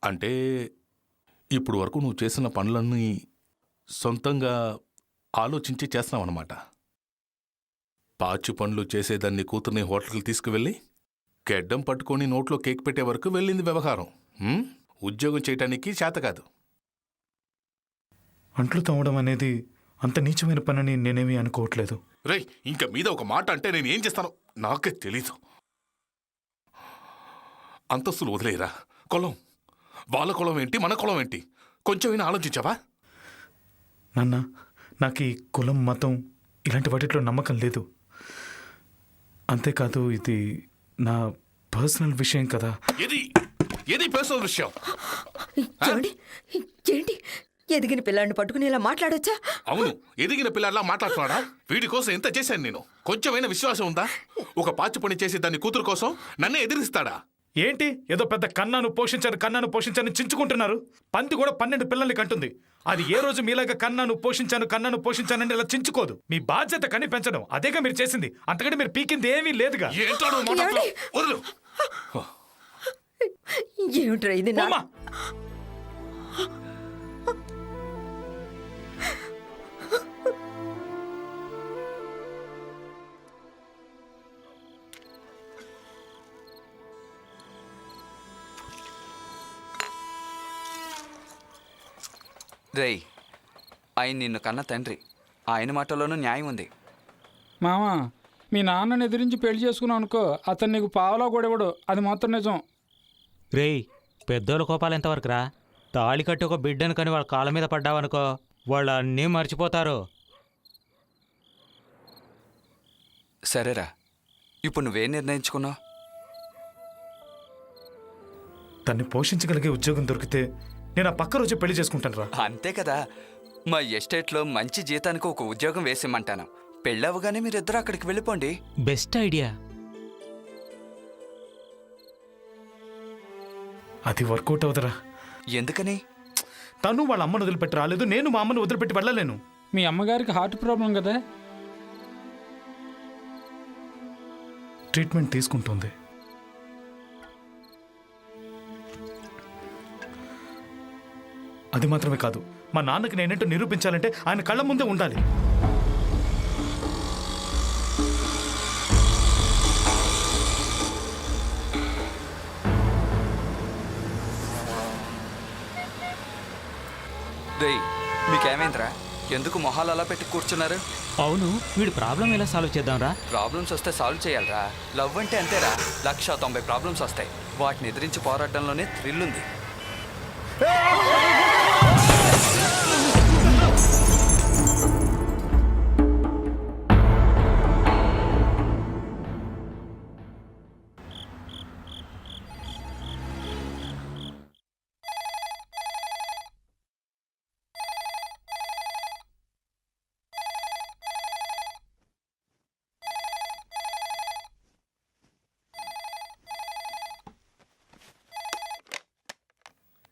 అంటే ఇప్పుడు వరకు నువ్వు చేసిన పనులన్నీ సొంతంగా ఆలోచించి చేస్తున్నావన్నమాట. పాచి పనులు చేసేదాన్ని కూతుర్ని హోటల్కి తీసుకువెళ్ళి గెడ్డం పట్టుకొని నోట్లో కేక్ పెట్టే వరకు వెళ్ళింది వ్యవహారం. ఉద్యోగం చేయటానికి చేత కాదు. అంట్లు తవ్వడం అనేది అంత నీచమైన పనని నేనేమీ అనుకోవట్లేదు. రేయ్, ఇంక మీద ఒక మాట అంటే నేను ఏం చేస్తానో నాకే తెలీదు. అంతస్తులు వదిలేరా. కులం, వాళ్ళ కులం ఏంటి, మన కులం ఏంటి, కొంచెమైనా ఆలోచించావా? నాన్న, నాకు ఈ కులం, మతం ఇలాంటి వాటిలో నమ్మకం లేదు. అంతేకాదు, ఇది నా పర్సనల్ విషయం కదా. ఏది పర్సనల్ విషయం? ఏంటి ఎదిగిన పిల్లాడిని పట్టుకుని ఇలా మాట్లాడొచ్చా? అవును, ఎదిగిన పిల్లలా మాట్లాడుతున్నాడా? వీడి కోసం ఎంత చేశాను నేను. కొంచెమైనా విశ్వాసం ఉందా? ఒక పాచి పని చేసి దాని కూతురు కోసం నన్నే ఎదిరిస్తాడా? ఏంటి ఏదో పెద్ద కన్నాను పోషించాను చించుకుంటున్నారు. పంది కూడా 12 పిల్లల్ని కంటుంది. అది ఏ రోజు మీలాగా కన్నాను పోషించానని ఇలా చించుకోదు. మీ బాధ్యత కని పెంచడం, అదేగా మీరు చేసింది. అంతకంటే మీరు పీకింది ఏమీ లేదుగా. ఏమిట్రా ఇది? రేయ్, ఆయన నిన్ను కన్న తండ్రి. ఆయన మాటలోనూ న్యాయం ఉంది. మామా, మీ నాన్నని ఎదిరించి పెళ్లి చేసుకున్నావు అనుకో, అతను నీకు పావలా కూడా ఇవ్వడు. అది మాత్రం నిజం. రేయ్, పెద్దోళ్ళ కోపాలు ఎంతవరకు రా? తాళి కట్టి ఒక బిడ్డను కని వాళ్ళ కాళ్ళ మీద పడ్డావనుకో, వాళ్ళు అన్నీ మర్చిపోతారు. సరేరా, ఇప్పుడు నువ్వేం నిర్ణయించుకున్నావు? తన్ని పోషించగలిగే ఉద్యోగం దొరికితే నేను ఆ పక్క రోజు పెళ్లి చేసుకుంటాను రా. అంతే కదా. మా ఎస్టేట్లో మంచి జీతానికి ఒక ఉద్యోగం వేసిమ్మంటాను. పెళ్ళవగానే మీరిద్దరు అక్కడికి వెళ్ళిపోండి. Best idea. అది వర్కౌట్ అవుదరా. ఎందుకని? తను వాళ్ళ అమ్మను వదిలిపెట్టి రాలేదు, నేను మా అమ్మను వదిలిపెట్టి వెళ్ళలేను. మీ అమ్మగారికి హార్ట్ ప్రాబ్లం కదా, ట్రీట్మెంట్ తీసుకుంటుంది. అది మాత్రమే కాదు, మా నాన్నకి నేనేంటో నిరూపించాలంటే ఆయన కళ్ళ ముందే ఉండాలి. రేయ్, మీకేమైందిరా? ఎందుకు మొహాలు అలా పెట్టి కూర్చున్నారు? అవును, వీడి ప్రాబ్లం ఎలా సాల్వ్ చేద్దాంరా? ప్రాబ్లమ్స్ వస్తే సాల్వ్ చేయాలరా. లవ్ అంటే అంతేరా. 190 ప్రాబ్లమ్స్ వస్తాయి. వాటిని ఎదిరించి పోరాటంలోనే థ్రిల్ ఉంది.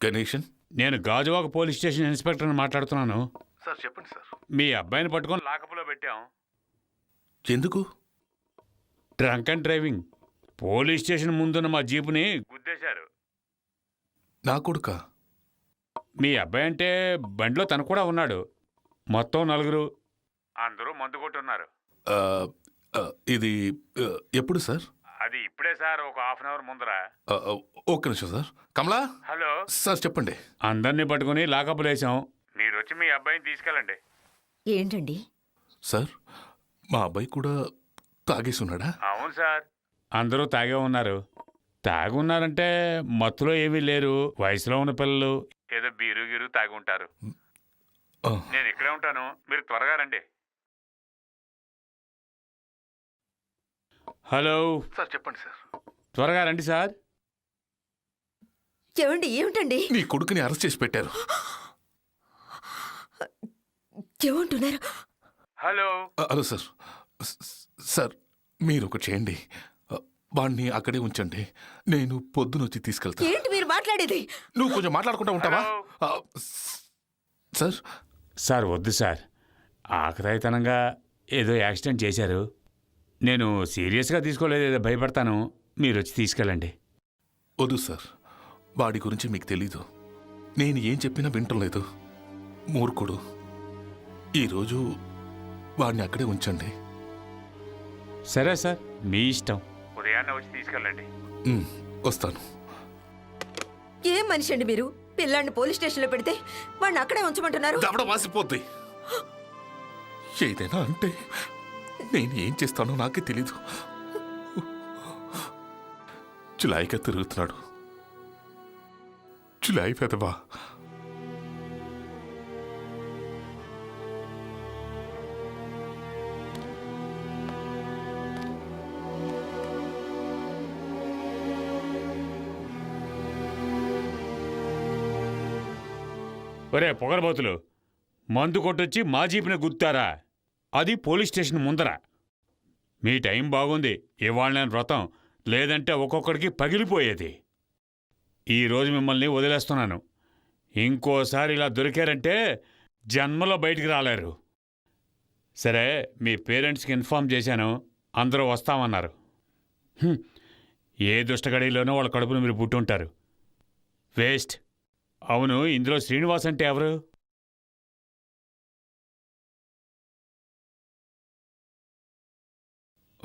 గణేషన్, నేను గాజువాక పోలీస్ స్టేషన్ ఇన్స్పెక్టర్ని మాట్లాడుతున్నాను. సార్ చెప్పండి సార్. మీ అబ్బాయిని పట్టుకొని లాకప్లో పెట్టాం. ఎందుకు? Drunk and driving. Police station ముందున్న మా జీపుని గుద్దేశారు. నా కొడుక? మీ అబ్బాయి అంటే బండిలో తను కూడా ఉన్నాడు. మొత్తం 4. అందరూ మందు కొట్టున్నారు. ఇది ఎప్పుడు సార్? అది ఇప్పుడే సార్, ఒక ½ అవర్ ముందర. ఒక్క నిమిషం సార్. కమలా. హలో సార్ చెప్పండి. అందరినీ పట్టుకుని లాకప్లు వేసాం. మీరు వచ్చి మీ అబ్బాయిని తీసుకెళ్ళండి. ఏంటండి? సార్, మా అబ్బాయి కూడా తాగేసి ఉన్నాడా? అవును సార్, అందరూ తాగే ఉన్నారు. తాగి ఉన్నారంటే మత్తులో ఏమీ లేరు. వయసులో ఉన్న పిల్లలు ఏదో బీరు గీరు తాగి ఉంటారు. నేను ఇక్కడే ఉంటాను, మీరు త్వరగా రండి. హలో సార్ చెప్పండి సార్. త్వరగా రండి సార్. ఏమండి, ఏమిటండి? నీ కొడుకుని అరెస్ట్ చేసి పెట్టారు. ఏమంటున్నారు? Hello hello sir. సార్ మీరు ఒకటి చేయండి, వాడిని అక్కడే ఉంచండి. నేను పొద్దునొచ్చి తీసుకెళ్తాను. ఏంటి మీరు మాట్లాడేది? నువ్వు కొంచెం మాట్లాడుకుంటా ఉంటావా? సార్ సార్ వద్దు సార్, ఆకతాయితనంగా ఏదో యాక్సిడెంట్ చేశారు. నేను సీరియస్గా తీసుకోలేదు, ఏదో భయపడతాను. మీరు వచ్చి తీసుకెళ్ళండి. వద్దు సార్, వాడి గురించి మీకు తెలీదు. నేను ఏం చెప్పినా వింటలేదు, మూర్ఖుడు. ఈరోజు వాడిని అక్కడే ఉంచండి. సరే సార్, మీ ఇష్టం. ఉదయాన్నే వచ్చి తీసుకెళ్ళండి. వస్తాను. ఏం మనిషి అండి మీరు? పిల్లాన్ని పోలీస్ స్టేషన్లో పెడితే వాడిని అక్కడే ఉంచమంటున్నారు? దవడ వాసిపోద్ది. ఏదైనా అంటే నేను ఏం చేస్తానో నాకే తెలీదు. చులాయిగా తిరుగుతున్నాడు. చులాయి పెదవా. ఒరే పొగరబోతులు, మందు కొట్టొచ్చి మా జీపుని గుర్తారా? అది పోలీస్ స్టేషన్ ముందర. మీ టైం బాగుంది, ఇవాళ నేను వ్రతం, లేదంటే ఒక్కొక్కడికి పగిలిపోయేది. ఈరోజు మిమ్మల్ని వదిలేస్తున్నాను. ఇంకోసారి ఇలా దొరికారంటే జన్మలో బయటికి రాలేరు. సరే, మీ పేరెంట్స్కి ఇన్ఫార్మ్ చేశాను, అందరూ వస్తామన్నారు. ఏ దుష్టగడిలోనో వాళ్ళ కడుపును మీరు పుట్టుంటారు. వేస్ట్. అవును, ఇందులో శ్రీనివాస్ అంటే ఎవరు?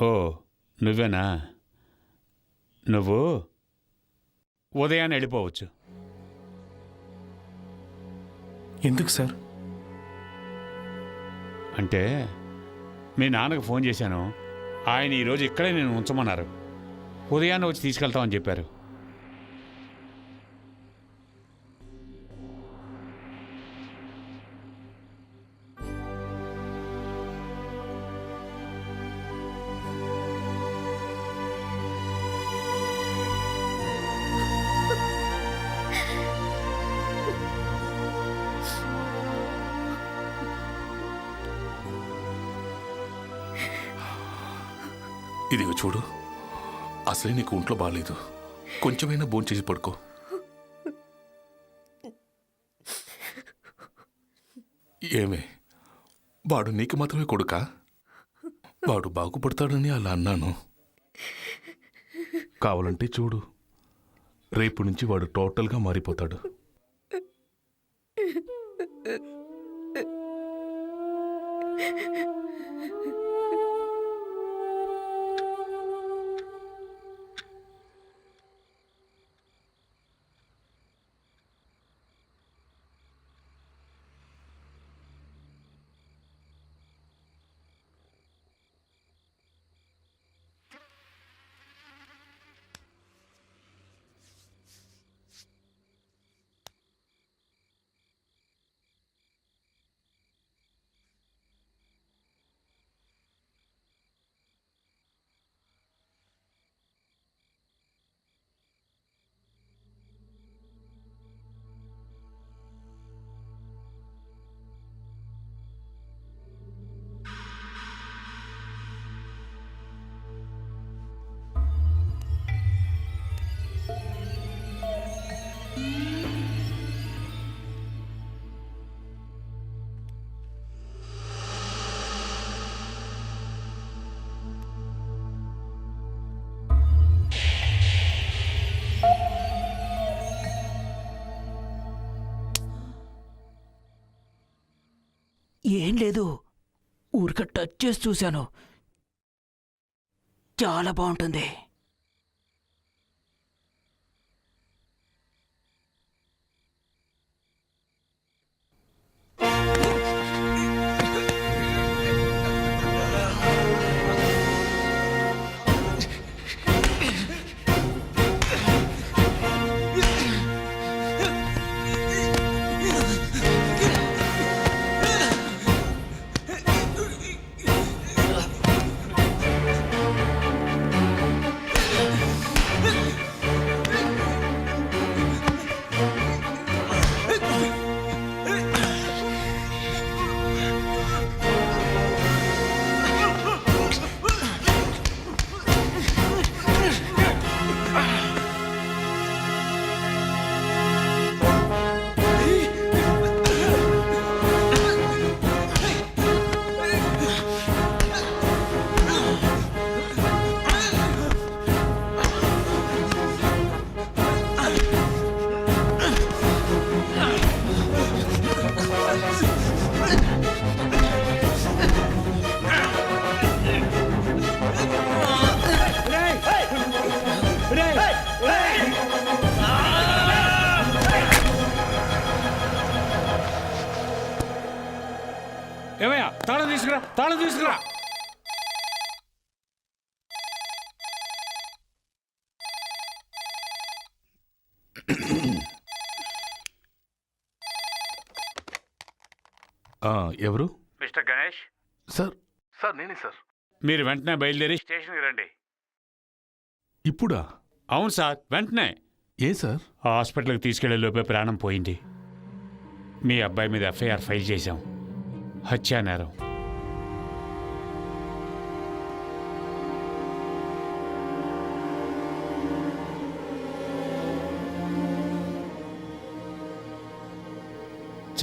ఓ, నువ్వేనా? నువ్వు ఉదయాన్నే వెళ్ళిపోవచ్చు. ఎందుకు సార్? అంటే మీ నాన్నకు ఫోన్ చేశాను, ఆయన ఈరోజు ఇక్కడే నేను ఉంచమన్నారు. ఉదయాన్నే వచ్చి తీసుకెళ్తామని చెప్పారు. ఇదిగో చూడు, అసలే నీకు ఒంట్లో బాగాలేదు. కొంచెమైనా భోంచేసి పడుకో. ఏమే, వాడు నీకు మాత్రమే కొడుకా? వాడు బాగుపడతాడని అలా అన్నాను. కావాలంటే చూడు, రేపు నుంచి వాడు టోటల్గా మారిపోతాడు. ఏం లేదు, ఊరిక టచ్ చేసి చూశాను. చాలా బాగుంటుంది. ఏమయ్యా తాళం తీసుకురా, తాళం తీసుకురా. ఎవరు? మిస్టర్ గణేష్. సార్ సార్ నేనే సార్. మీరు వెంటనే బయలుదేరి స్టేషన్కి రండి. ఇప్పుడా? అవును సార్, వెంటనే. ఏ సార్? హాస్పిటల్కి తీసుకెళ్లే లోపే ప్రాణం పోయింది. మీ అబ్బాయి మీద ఎఫ్ఐఆర్ ఫైల్ చేశాం, హత్యా నేరం.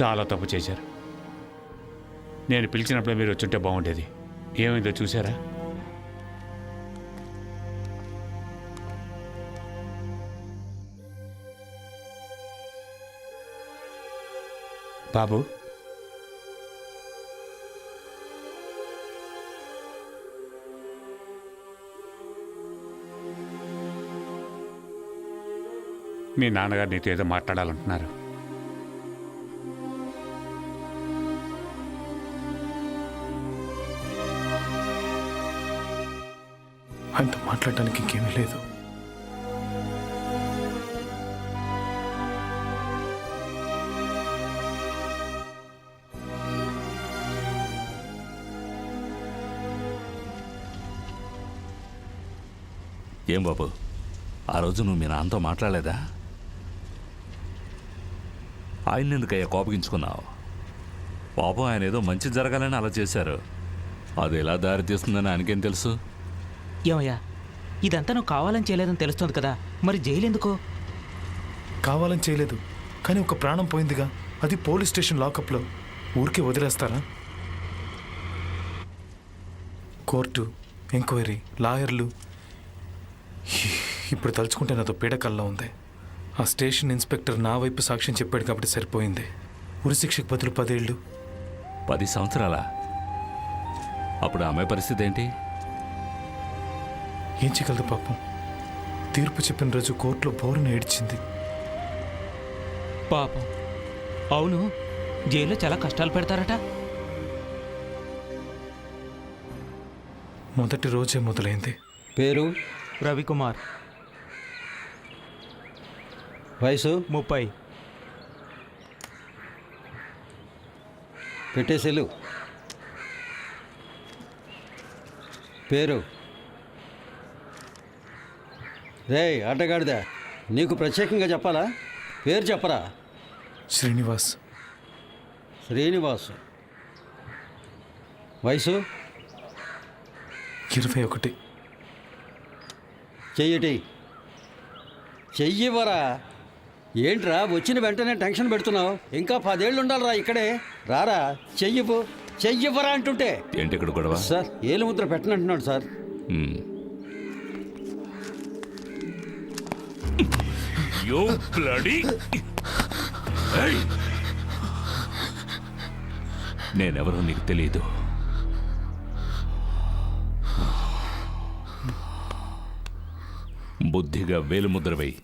చాలా తప్పు చేశారు. నేను పిలిచినప్పుడే మీరు వచ్చుంటే బాగుండేది. ఏమైందో చూసారా? బాబు, మీ నాన్నగారు నీతో ఏదో మాట్లాడాలంటున్నారు. ఆయనతో మాట్లాడడానికి ఇంకేమీ లేదు. ఏం బాబు, ఆ రోజు నువ్వు మీ నాన్నతో మాట్లాడలేదా? ఆయన ఎందుకయ్యా కోపగించుకున్నావు? పాపం ఆయన ఏదో మంచి జరగాలని అలా చేశారు. అది ఎలా దారి తీస్తుందని ఆయనకేం తెలుసు? ఏమయ్యా, ఇదంతా నువ్వు కావాలని చేయలేదని తెలుస్తుంది కదా, మరి జైలు ఎందుకో? కావాలని చేయలేదు, కానీ ఒక ప్రాణం పోయిందిగా, అది పోలీస్ స్టేషన్ లాకప్లో. ఊరికే వదిలేస్తారా? కోర్టు, ఎంక్వైరీ, లాయర్లు. ఇప్పుడు తలుచుకుంటే నాతో పీడకల్లా ఉంది. ఆ స్టేషన్ ఇన్స్పెక్టర్ నా వైపు సాక్ష్యం చెప్పాడు కాబట్టి సరిపోయింది. ఉరిశిక్షకు బదులు 10 ఏళ్ళు. 10 సంవత్సరాలా? అప్పుడు ఆ అమ్మాయి పరిస్థితి ఏంటి? ఏం చేయగలదు పాపం. తీర్పు చెప్పిన రోజు కోర్టులో బోరున ఏడ్చింది. పాపం. అవును, జైల్లో చాలా కష్టాలు పెడతారట. మొదటి రోజే మొదలైంది. పేరు? రవికుమార్. వయసు? 30. పెట్టేసెలు. పేరు? రే ఆటగాడిదా, నీకు ప్రత్యేకంగా చెప్పాలా? పేరు చెప్పరా? శ్రీనివాస్. శ్రీనివాస్. వయసు? 21. చెయ్యటి. చెయ్యివరా. ఏంట్రా వచ్చిన వెంటనే టెన్షన్ పెడుతున్నావు? ఇంకా 10 ఏళ్ళు ఉండాలిరా ఇక్కడే. రారా, చెయ్యిపు. చెయ్యివరా అంటుంటే. ఏంటి ఇక్కడ గొడవ? సార్, ఏలు ముద్ర పెట్టనంటున్నాడు సార్. యో బ్లడీ! నేనెవరో నీకు తెలియదు. బుద్ధిగా వేలుముద్ర వేయి.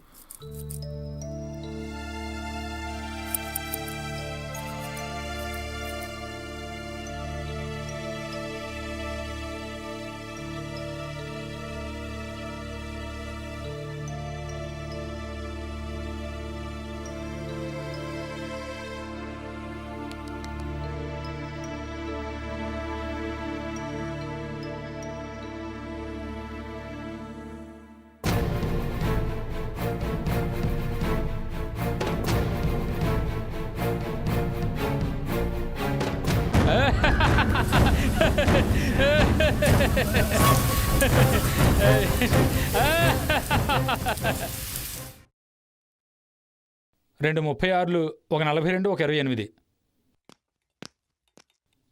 రెండు 36లు, ఒక 42, ఒక 28.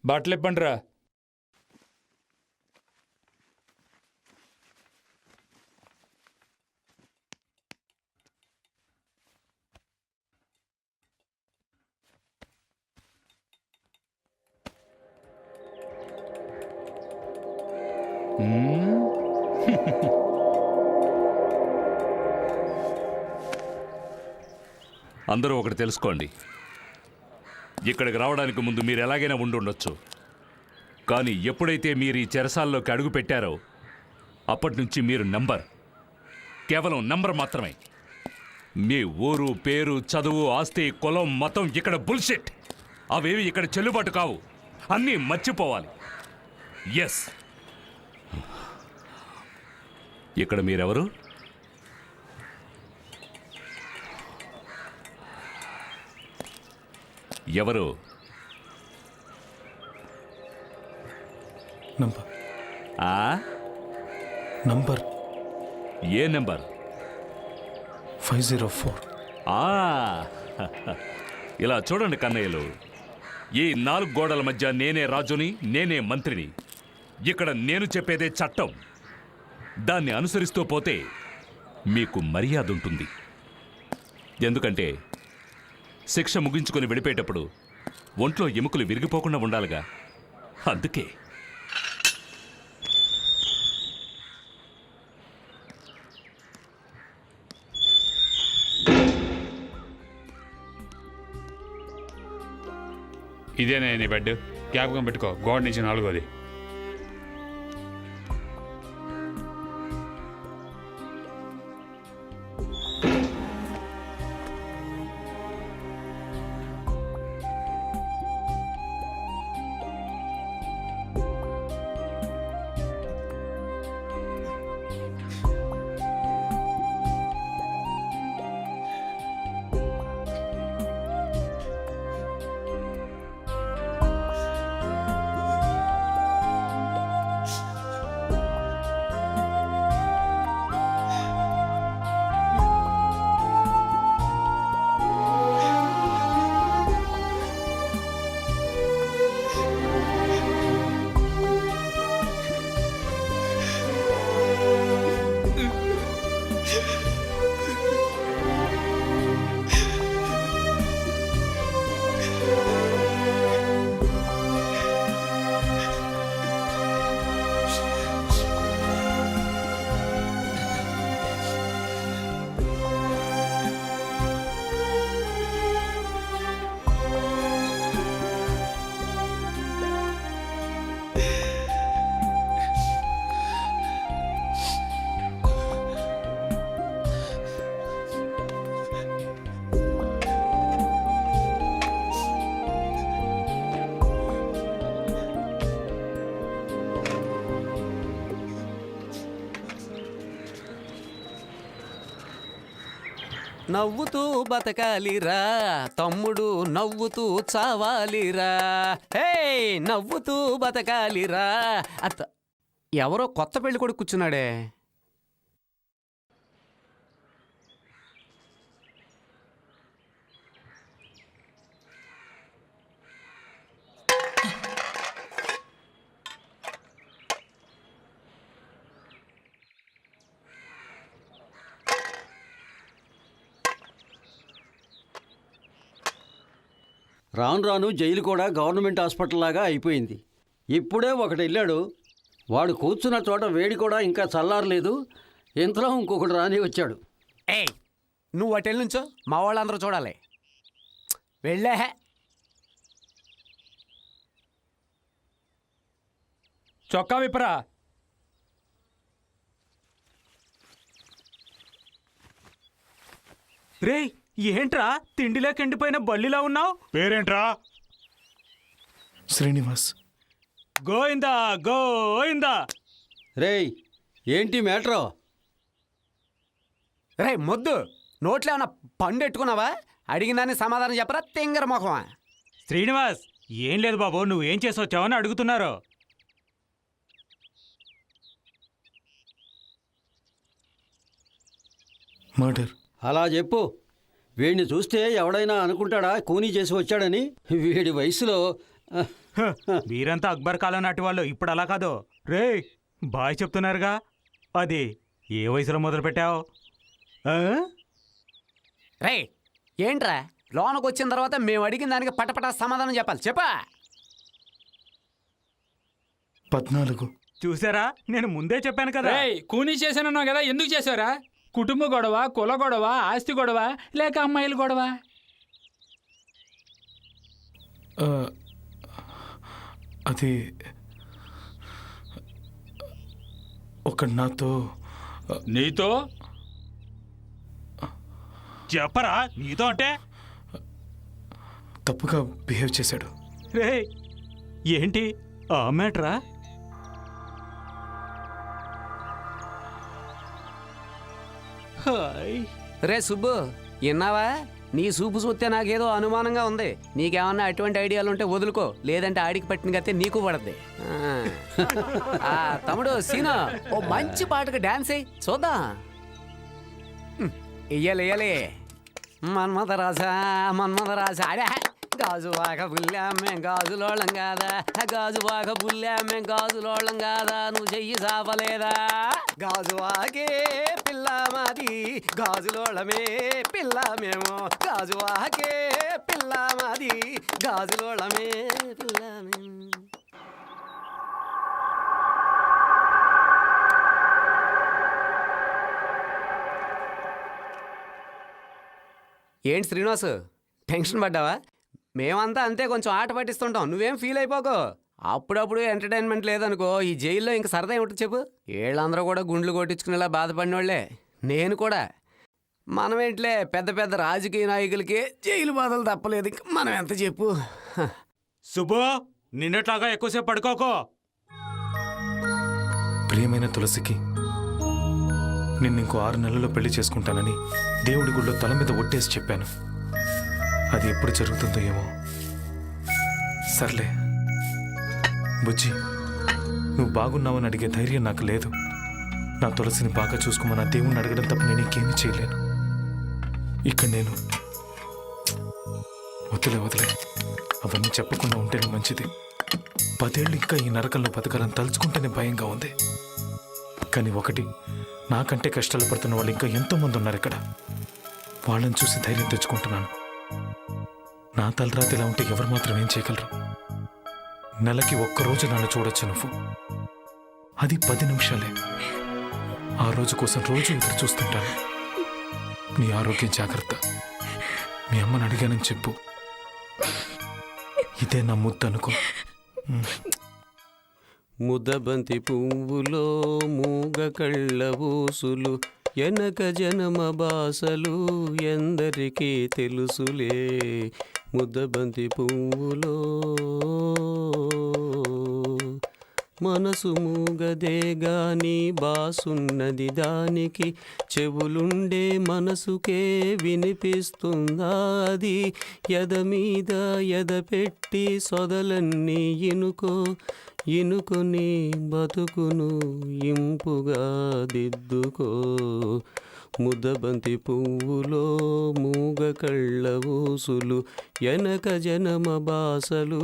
బట్టలు ఇప్పండిరా. అందరూ ఒకటి తెలుసుకోండి, ఇక్కడికి రావడానికి ముందు మీరు ఎలాగైనా ఉండి ఉండొచ్చు. కానీ ఎప్పుడైతే మీరు ఈ చెరసాల్లోకి అడుగు పెట్టారో అప్పటి నుంచి మీరు నంబర్, కేవలం నంబర్ మాత్రమే. మీ ఊరు, పేరు, చదువు, ఆస్తి, కులం, మతం ఇక్కడ బుల్షిట్. అవేవి ఇక్కడ చెల్లుబాటు కావు. అన్నీ మర్చిపోవాలి. ఎస్. ఇక్కడ మీరెవరు? ఎవరు? నంబర్. ఆ? నంబర్. ఏ నంబర్? 504. ఇలా చూడండి కన్నయ్యలు, ఈ 4 గోడల మధ్య నేనే రాజుని, నేనే మంత్రిని. ఇక్కడ నేను చెప్పేదే చట్టం. దాన్ని అనుసరిస్తూ పోతే మీకు మర్యాద ఉంటుంది. ఎందుకంటే శిక్ష ముగించుకొని వెళ్ళిపోయేటప్పుడు ఒంట్లో ఎముకలు విరిగిపోకుండా ఉండాలిగా. అందుకే ఇదేనా నీ బెడ్? జ్ఞాపకం పెట్టుకో, గోడ నుంచి 4వ. నవ్వుతూ బతకాలిరా తమ్ముడు, నవ్వుతూ చావాలిరా. హే, నవ్వుతూ బతకాలిరా. ఎవరో కొత్త పెళ్లి కొడుకు కూర్చున్నాడే. రాను రాను జైలు కూడా గవర్నమెంట్ హాస్పిటల్ లాగా అయిపోయింది. ఇప్పుడే ఒకటి వెళ్ళాడు, వాడు కూర్చున్న చోట వేడి కూడా ఇంకా చల్లారలేదు. ఇంతలో ఇంకొకటి రాని వచ్చాడు. ఏయ్, నువ్వు అటెల్ నుంచో, మా వాళ్ళందరూ చూడాలి. వెళ్ళే. చొక్కా విప్పరా. రే, ఏంట్రా తిండిలోకి ఎండిపోయిన బల్లిలా ఉన్నావు? పేరేంట్రా? శ్రీనివాస్. గోయిందా గోయిందా. రేయ్, ఏంటి మ్యాటరో? రే మొద్దు, నోట్లో ఏమన్నా పండు ఎట్టుకున్నావా? అడిగిందాన్ని సమాధానం చెప్పరా తింగర మొహమా? శ్రీనివాస్, ఏం లేదు బాబు, నువ్వేం చేసి వచ్చావని అడుగుతున్నారు. మర్డర్. అలా చెప్పు. వీడిని చూస్తే ఎవడైనా అనుకుంటాడా కూనీ చేసి వచ్చాడని? వీడి వయసులో వీరంతా అక్బర్ కాలం నాటి వాళ్ళు, ఇప్పుడు అలా కాదు. రే, బాయ్ చెప్తున్నారుగా, అది ఏ వయసులో మొదలు పెట్టావు? రే, ఏంట్రా లోనకు వచ్చిన తర్వాత మేము అడిగిన దానికి పటపట సమాధానం చెప్పాలి. చెప్పా. 14. చూసారా, నేను ముందే చెప్పాను కదా. కూనీ చేశానన్నావు కదా, ఎందుకు చేశారా? కుటుంబ గొడవ, కుల గొడవ, ఆస్తి గొడవ, లేక అమ్మాయిల గొడవ? అది ఒకడు నాతో నీతో చెప్పరా నీతో అంటే తప్పుగా బిహేవ్ చేశాడు. రే ఏంటి ఆ మ్యాటరా? హాయ్ రే సుబ్బు, విన్నావా? నీ సూపు చూస్తే నాకేదో అనుమానంగా ఉంది. నీకేమన్నా అటువంటి ఐడియాలు ఉంటే వదులుకో, లేదంటే ఆడికి పట్టిన గతే నీకు పడద్ది. తమ్ముడు సీనా, ఓ మంచి పాటకు డాన్స్ అయ్యి చూద్దాం. ఇయ్యాలి మన్మథ రాసా అడే గాజు బాగా బుల్లామే గాజులోళం కాదా, గాజు బాగా బుల్లామే గాజులోళం కాదా, నువ్వు చెయ్యి సాపలేదా? గాజు వాకే పిల్ల మాది గాజులోళమే పిల్ల మేము, గాజు వాకే పిల్ల మాది గాజులోళమే పిల్ల మేము. ఏంటి శ్రీనివాసు, టెన్షన్ పడ్డావా? మేమంతా అంతే, కొంచెం ఆట పట్టిస్తుంటాం, నువ్వేం ఫీల్ అయిపోకో. అప్పుడప్పుడు ఎంటర్టైన్మెంట్ లేదనుకో, ఈ జైల్లో ఇంక సరదా ఏమిటో చెప్పు. వీళ్ళందరూ కూడా గుండ్లు కొట్టించుకునేలా బాధపడిన వాళ్ళే, నేను కూడా. మనమేంట్లే, పెద్ద పెద్ద రాజకీయ నాయకులకి జైలు బాధలు తప్పలేదు, ఇంక మనం ఎంత చెప్పు. సుబ్బు, నిన్నట్లాగా ఎక్కువసేపు పడుకోకో. ప్రియమైన తులసికి నిన్ను ఇంకో 6 నెలల్లో పెళ్లి చేసుకుంటానని దేవుడి గుళ్ళో తల మీద ఒట్టేసి చెప్పాను. అది ఎప్పుడు జరుగుతుందో ఏమో. సర్లే బుజ్జి, నువ్వు బాగున్నావని అడిగే ధైర్యం నాకు లేదు. నా తులసిని బాగా చూసుకోమని దేవుణ్ణి అడగడం తప్ప నేను ఇంకేమీ చేయలేను. ఇక్కడ నేను వదిలే అవన్నీ చెప్పకుండా ఉంటేనే మంచిది. 10 ఏళ్ళు ఇంకా ఈ నరకంలో బతకాలని తలుచుకుంటేనే భయంగా ఉంది. కానీ ఒకటి, నాకంటే కష్టాలు పడుతున్న వాళ్ళు ఇంకా ఎంతోమంది ఉన్నారు ఇక్కడ. వాళ్ళని చూసి ధైర్యం తెచ్చుకుంటున్నాను. నా తలరాత ఇలా ఉంటే ఎవరు మాత్రం ఏం చేయగలరు? నెలకి ఒక్కరోజు నన్ను చూడొచ్చు నువ్వు, అది 10 నిమిషాలే. ఆ రోజు కోసం రోజు ఎదురు చూస్తుంటాను. నీ ఆరోగ్యం జాగ్రత్త. మీ అమ్మని అడిగానని చెప్పు. ఇదే నా ముద్దు అనుకో. ముద్దబంతి పువ్వులో మూగ కళ్ళ ఊసులు, ఎనక జనమ బాసలు ఎందరికీ తెలుసులే. ముద్దబంతి పువ్వులో మనసు మూగదే గాని బాసున్నది దానికి, చెవులుండే మనసుకే వినిపిస్తుందా అది? ఎద మీద ఎద పెట్టి సొదలన్నీ ఇనుకొని బతుకును ఇంపుగా దిద్దుకో. ముద్దబంతి పువ్వులో మూగ కళ్ళ ఊసులు, ఎనక జనమ బాసలు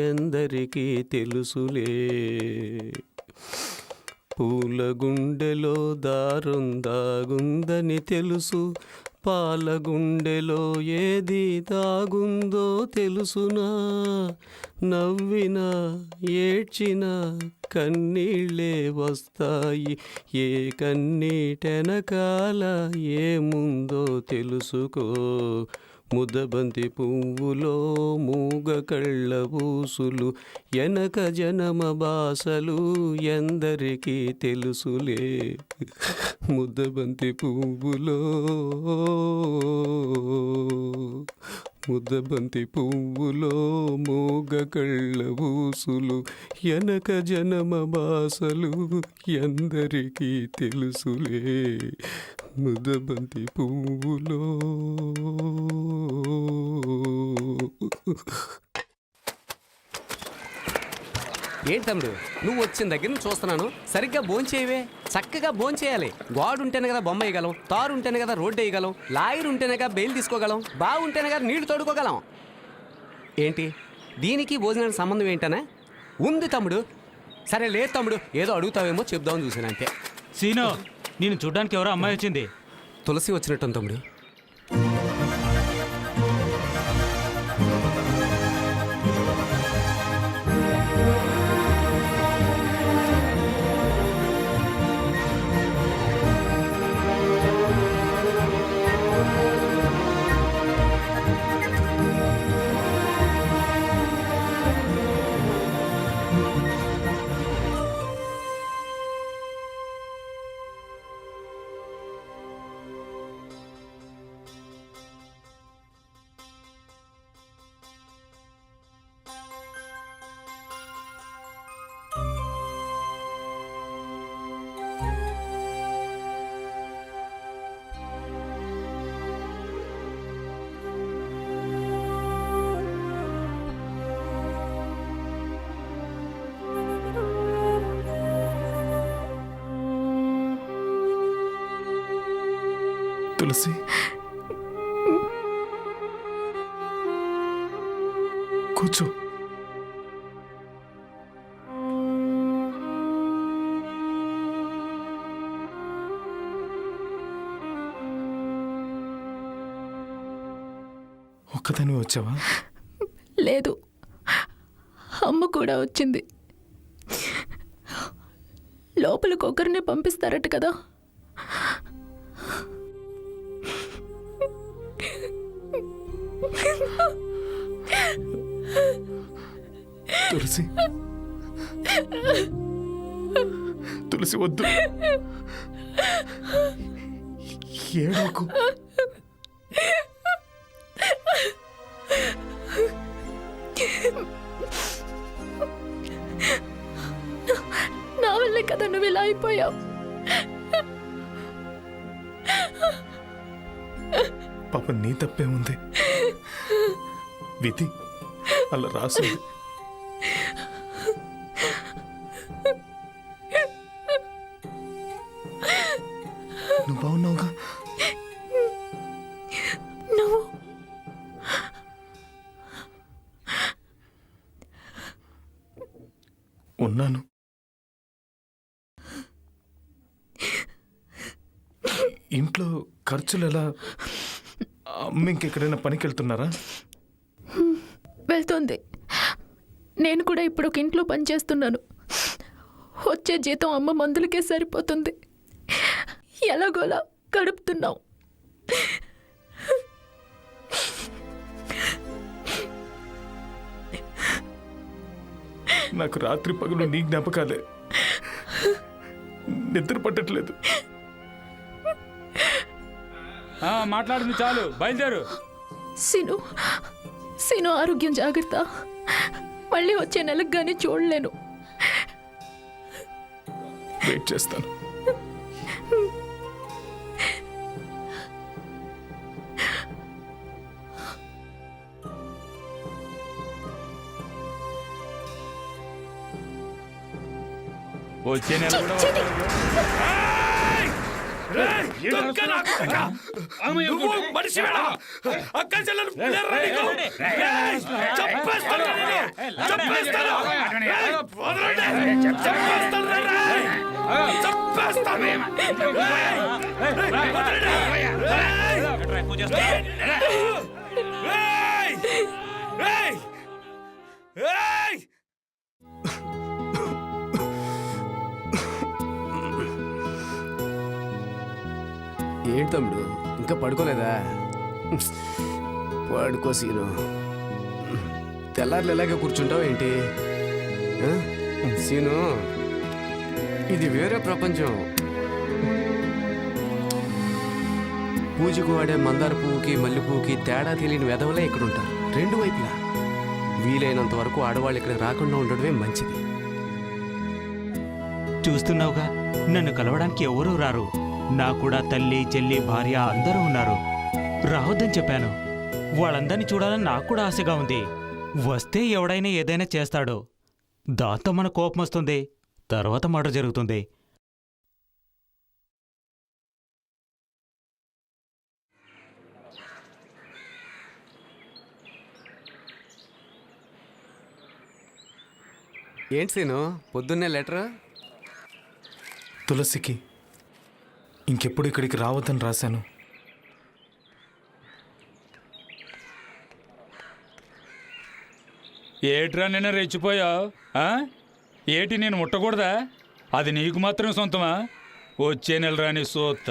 ఎందరికీ తెలుసులే. పూల గుండెలో దారం దాగుందని తెలుసు, పాల గుండెలో ఏది దాగుందో తెలుసునా? నవ్వినా ఏడ్చినా కన్నీళ్ళే వస్తాయి, ఏ కన్నీటెనకాల ఏముందో తెలుసుకో. ముద్దబంతి పువ్వులో మూగ కళ్ళ ఊసులు, ఎనక జనమ బాసలు ఎందరికీ తెలుసులే. ముద్దబంతి పువ్వులో ముద్దబంతి పువ్వులో మూగ కళ్ళ ఊసులు, ఎనక జనమ బాసలు ఎందరికీ తెలుసులే. ముద్దబంతి పువ్వులో. ఏంటి తమ్ముడు, నువ్వు వచ్చిన దగ్గర నుంచి చూస్తున్నాను, సరిగ్గా భోంచేయవే. చక్కగా భోంచేయాలి. గోడు ఉంటేనే కదా బొమ్మ వేయగలం, తారు ఉంటేనే కదా రోడ్డు వేయగలం, లాయర్ ఉంటేనే కదా బెయిల్ తీసుకోగలం, బాగుంటేనే కదా నీళ్లు తోడుకోగలం. ఏంటి దీనికి భోజనానికి సంబంధం ఏంటనే ఉంది తమ్ముడు? సరే లేదు తమ్ముడు, ఏదో అడుగుతావేమో చెప్దామని చూసాను అంతే. సీను, నేను చూడ్డానికి ఎవరో అమ్మాయి వచ్చింది. తులసి వచ్చినట్టు తమ్ముడు. తులసి కూర్చో. ఒక్కదాని వచ్చావా? లేదు, అమ్మ కూడా వచ్చింది. లోపలికి ఒకరిని పంపిస్తారట కదా. తులసి తులసి వద్దు, ఏడోకు. నా వల్లే కదా నువ్వు ఇలా అయిపోయావు. పాప నీ తప్పే ఉంది, విధి అలా రాసింది. నువ్వు బాగున్నావుగా? నువ్వు ఉన్నాను. ఇంట్లో ఖర్చులు ఎలా? అమ్మ ఇంకెక్కడైనా పనికి వెళ్తున్నారా? వెళ్తుంది. నేను కూడా ఇప్పుడు ఒక ఇంట్లో పనిచేస్తున్నాను. వచ్చే జీతం అమ్మ మందులకే సరిపోతుంది. ఎలాగోలా గడుపుతున్నాం. నాకు రాత్రి పగలు నీ జ్ఞాపకాలే, నిద్ర పట్టట్లేదు. మాట్లాడింది చాలు, బయలుదేరు. సీను ఆరోగ్యం జాగ్రత్త. మళ్ళీ వచ్చే నెలకు కానీ చూడలేను. వెయిట్ చేస్తాను. వచ్చే నెల కూడా నువ్వు మనిషివేనా? అక్క చెల్లెలు పిల్లర్రా నీకు? చంపేస్తాను నిన్ను. చంపేస్తాను. వదలండి. చంపేస్తాను రేయ్. చంపేస్తాను. రేయ్. వదలండి. రేయ్. రేయ్. రేయ్. ఏంటి తమ్ముడు, ఇంకా పడుకోలేదా? పడుకో సీను. తెల్లారులు ఎలాగే కూర్చుంటావు ఏంటి? సీను, ఇది వేరే ప్రపంచం. పూజకు వాడే మందార పువ్వుకి మల్లె పువ్వుకి తేడా తెలియని వెధవలే ఇక్కడ ఉంటారు, రెండు వైపులా. వీలైనంత వరకు ఆడవాళ్ళు ఇక్కడ రాకుండా ఉండడమే మంచిది. చూస్తున్నావుగా, నన్ను కలవడానికి ఎవరూ రారు. నా కూడా తల్లి, చెల్లి, భార్య అందరూ ఉన్నారు. రావద్దని చెప్పాను. వాళ్ళందరినీ చూడాలని నాకు కూడా ఆశగా ఉంది. వస్తే ఎవడైనా ఏదైనా చేస్తాడు. దాంతో మన కోపం వస్తుంది, తర్వాత మర్డర్ జరుగుతుంది. ఏంటి సీను, పొద్దున్నే లెటర్? తులసికి ఇంకెప్పుడు ఇక్కడికి రావద్దని రాశాను. ఏట్రా నిన్న రెచ్చిపోయావు? ఏటి నేను ముట్టకూడదా? అది నీకు మాత్రం సొంతమా? వచ్చే నెల రాని సోత్త.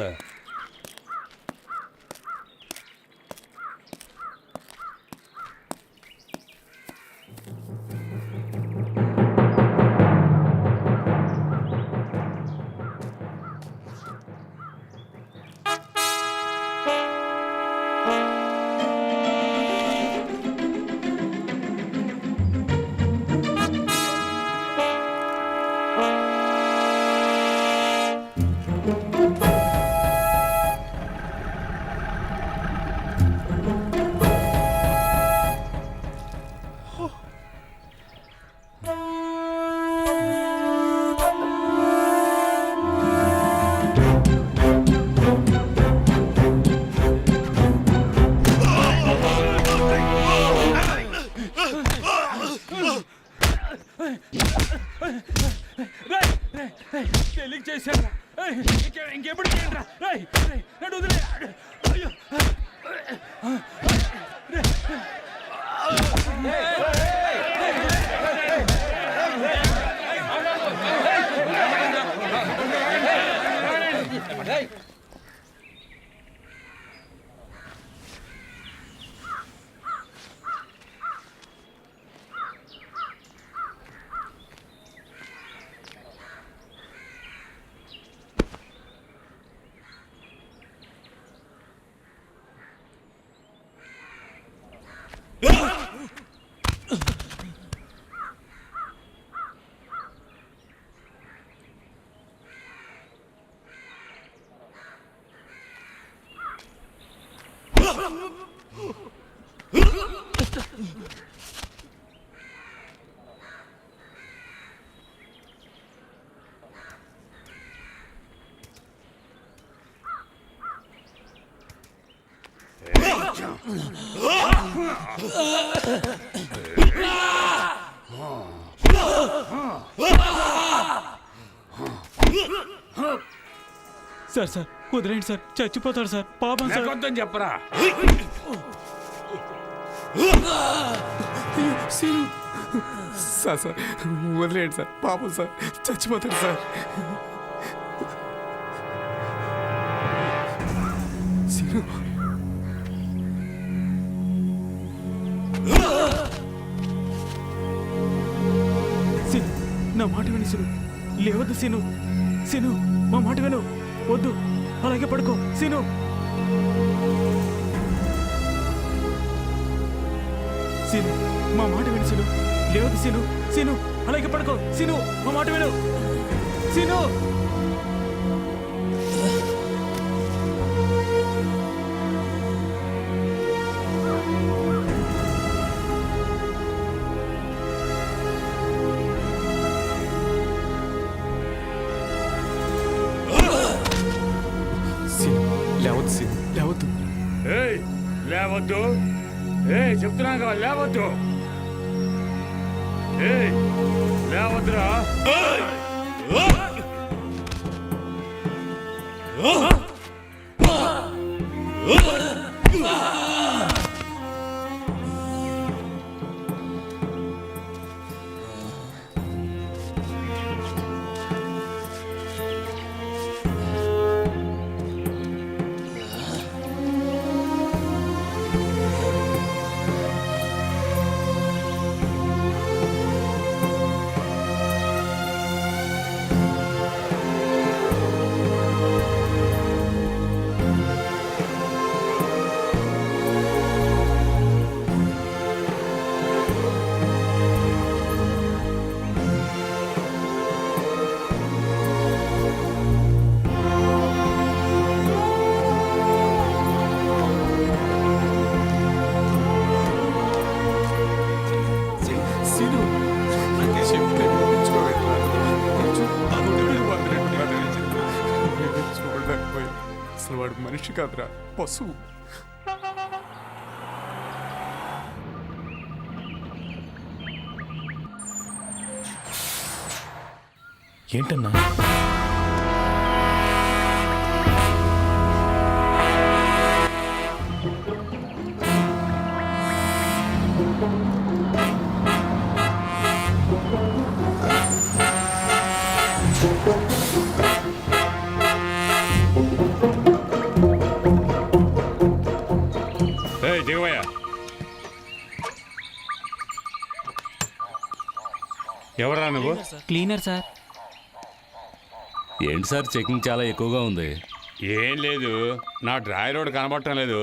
తెలియక చేశాను. ఇంకెప్పుడు చేయండి. నన్ను వదిలే. అయ్యో. సార్ సార్ వదిలేండి సార్, చచ్చిపోతాడు సార్, పాపం సార్. లేకొద్దని చెప్పరా. సార్ సార్ వదిలేండి సార్, పాపం సార్, చచ్చిపోతాడు సార్. సీను, నా మాట విను సీను, లేవద్దు సీను. సీను, మా మాట విను, వద్దు, అలాగే పడుకో సీను. సీను, మా మాట విను సీను, లేవద్దు సీను. సీను, అలాగే పడుకో సీను, మా మాట విను సీను. లేవద్దు సీను, లేవద్దు. లేవద్దు. చెప్తున్నాను కదా, లేవద్దు. లేవద్దురా. అసలు వాడు మనిషి కాదురా, పశువు. ఏంటన్నా? దిగవయ్యా. ఎవరా నువ్వు? Cleaner sir. ఏంటి సార్, చెకింగ్ చాలా ఎక్కువగా ఉంది. ఏం లేదు, నా డ్రాయర్ రోడ్ కనబడటం లేదు,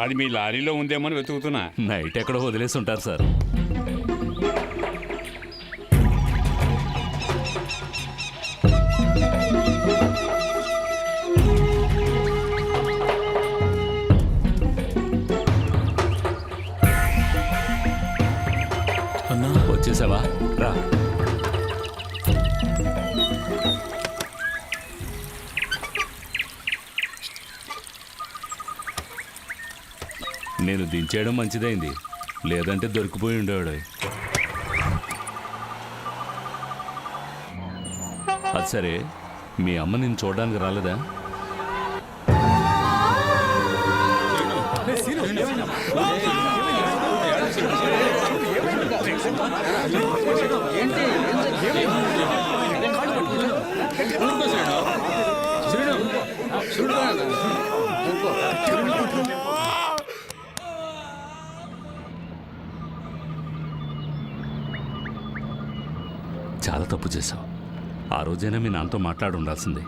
అది మీ లారీలో ఉందేమో అని వెతుకుతున్నా. నైట్ ఎక్కడో వదిలేసి ఉంటారు సార్. వచ్చేసావా? రా. నేను దించేయడం మంచిదైంది, లేదంటే దొరికిపోయి ఉండేవాడు. అది సరే, మీ అమ్మ నిన్ను చూడడానికి రాలేదా? చాలా తప్పు చేశావు. ఆ రోజైనా మీ నాన్నతో మాట్లాడి ఉండాల్సిందే.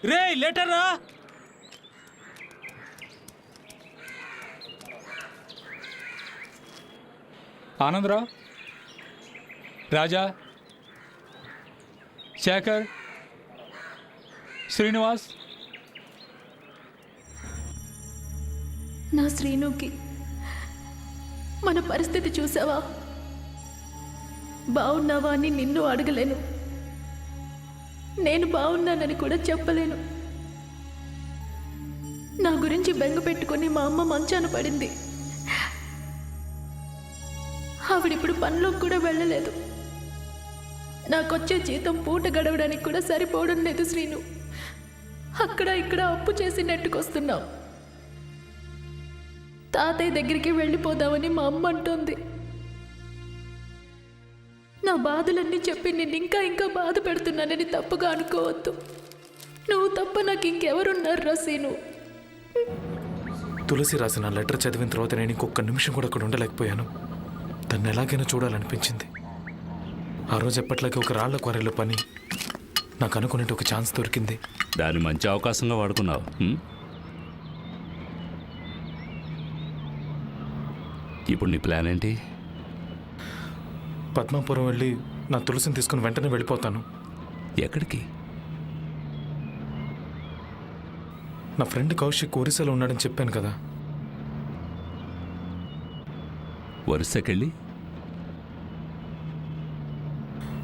రే లెటర్ రా. ఆనందరావు, రాజా, శేఖర్, శ్రీనివాస్. నా శ్రీనుకి మన పరిస్థితి చూసావా? బాగున్నావా అని నిన్ను అడగలేను, నేను బాగున్నానని కూడా చెప్పలేను. నా గురించి బెంగ పెట్టుకుని మా అమ్మ మంచాన పడింది. ఆవిడిప్పుడు పనిలోకి కూడా వెళ్ళలేదు. నాకొచ్చే జీతం పూట గడవడానికి కూడా సరిపోవడం లేదు శ్రీను. అక్కడ ఇక్కడ అప్పు చేసి నెట్టుకొస్తున్నావు. తాతయ్య దగ్గరికి వెళ్ళిపోదామని మా అమ్మ అంటోంది. నా బాధలన్నీ చెప్పి నేను ఇంకా ఇంకా బాధ పెడుతున్నానని తప్పుగా అనుకోవద్దు. నువ్వు తప్ప నాకు ఇంకెవరున్నారు రసీను? తులసి రాసిన లెటర్ చదివిన తర్వాత నేను ఇంకొక నిమిషం కూడా అక్కడ ఉండలేకపోయాను. తను ఎలాగైనా చూడాలనిపించింది. ఆ రోజు ఎప్పట్లాగే ఒక రాళ్ల క్వారీలో పని నాకు అనుకునేట్టు ఒక ఛాన్స్ దొరికింది. దాన్ని మంచి అవకాశంగా వాడుకున్నావు. ఇప్పుడు నీ ప్లాన్ ఏంటి? పద్మాపురం వెళ్ళి నా తులసిని తీసుకుని వెంటనే వెళ్ళిపోతాను. ఎక్కడికి? నా ఫ్రెండ్ కౌశిక్ ఒరిస్సాలో ఉన్నాడని చెప్పాను కదా. ఒరిస్సాకెళ్ళి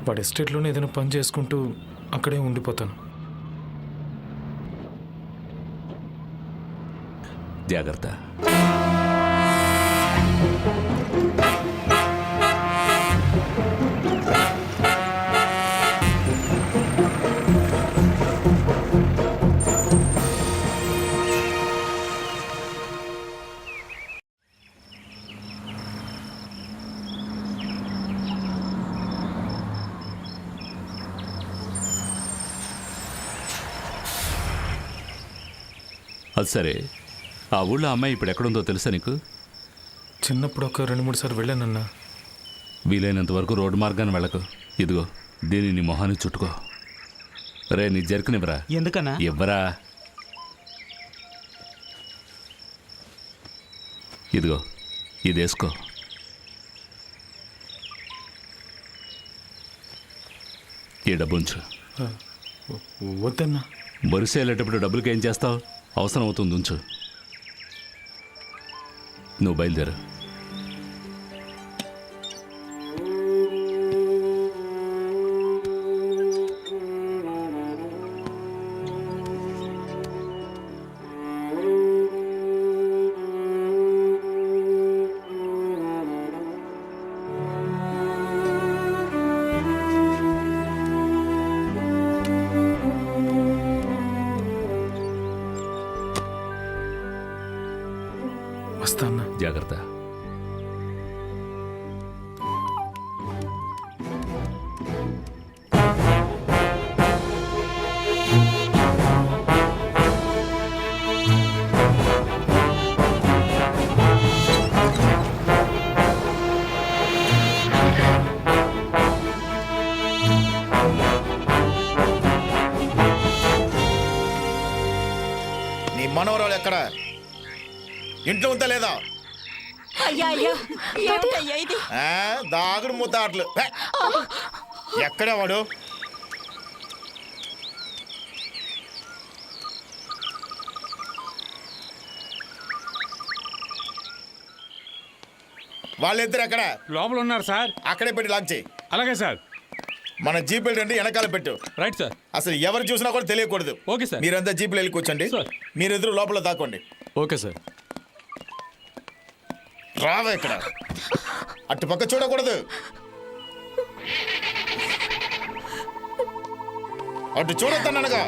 వాడి ఎస్టేట్లోనే ఏదైనా పని చేసుకుంటూ అక్కడే ఉండిపోతాను. జాగ్రత్త. అది సరే, ఆ ఊళ్ళో అమ్మాయి ఇప్పుడు ఎక్కడుందో తెలుసా నీకు? చిన్నప్పుడు ఒక 2-3 సార్లు వెళ్ళానన్నా. వీలైనంత వరకు రోడ్డు మార్గాన్ని వెళ్ళకు. ఇదిగో దీన్ని నీ మొహాన్ని చుట్టుకో. రే, నీ జర్కనివ్వరా. ఎందుకన్నా? ఇవ్వరా. ఇదిగో ఇది వేసుకో. ఈ డబ్బు ఉంచు. వద్దన్నా. బొరిసే వెళ్ళేటప్పుడు డబ్బులకి ఏం చేస్తావు? అవసరం అవుతుంది, ఉంచు. నువ్వు బయలుదేరు. జాగ్రత్త. నీ మనవరాలు ఎక్కడ? ఇంట్లో ఉందా లేదా? అయ్యా అయ్యా ఏమిటయ్యా ఇది? దాగుడు ముత్తాట్లు. ఎక్కడే వాడు? వాళ్ళిద్దరు ఎక్కడ? లోపల ఉన్నారు సార్. అక్కడే పెట్టి లాక్ చేయి. అలాగే సార్. మన జీపులు రండి, వెనకాల పెట్టు. Right sir. అసలు ఎవరు చూసినా కూడా తెలియకూడదు. Okay sir. మీరంతా జీపులు వెళ్ళి కూర్చోండి. మీరెదురు లోపల దాక్కోండి. Okay sir. రావా ఇక్కడ. అటు పక్క చూడకూడదు. అటు చూడొద్దనగా.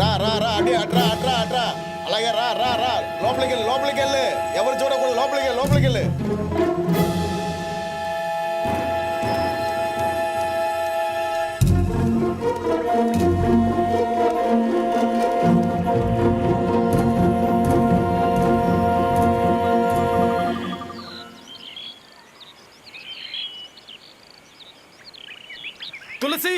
రా రా రా అడి అట్రా అట్రా అట్రా. అలాగే రా రా రా. లోపలికి వెళ్ళి లోపలికి వెళ్ళి. ఎవరు చూడకూడదు. లోపలికి వెళ్ళి. తులసి,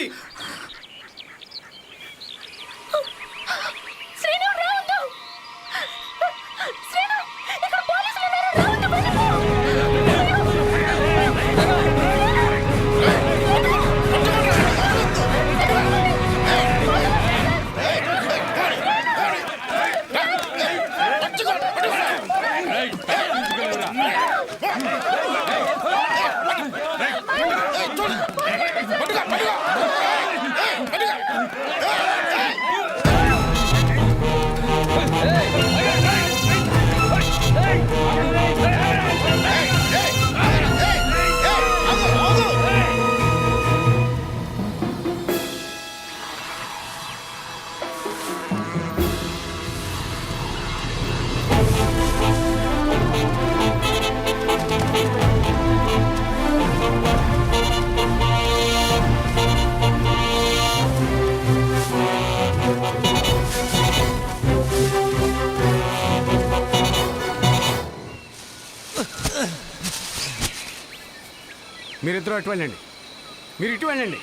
మీరిద్దరూ అటు వెళ్ళండి. మీరు ఇటు వెళ్ళండి.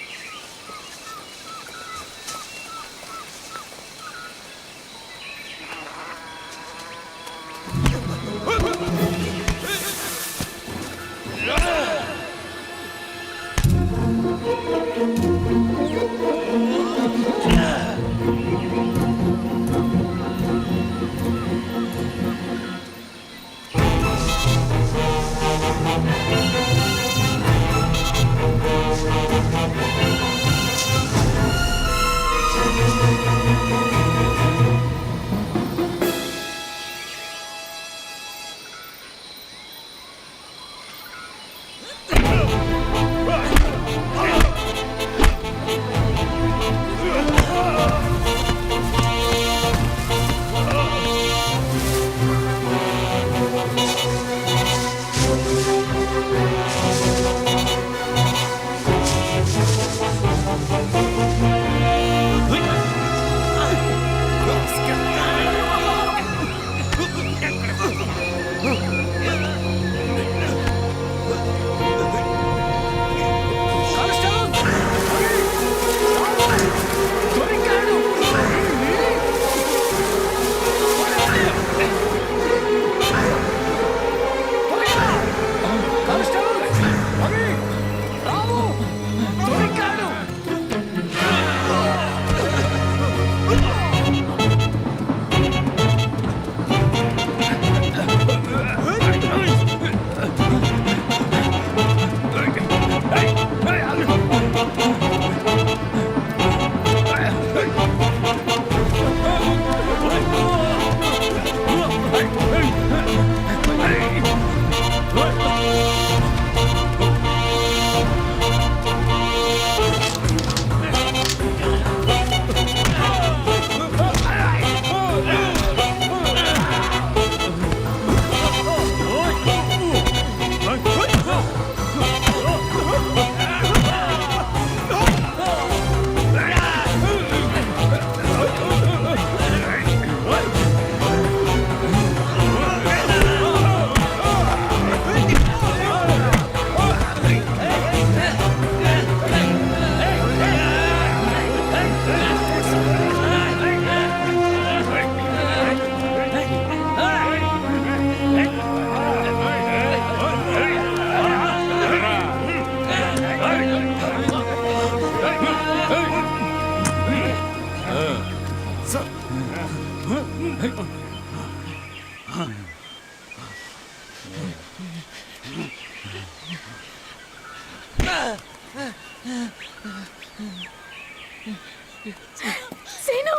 సీను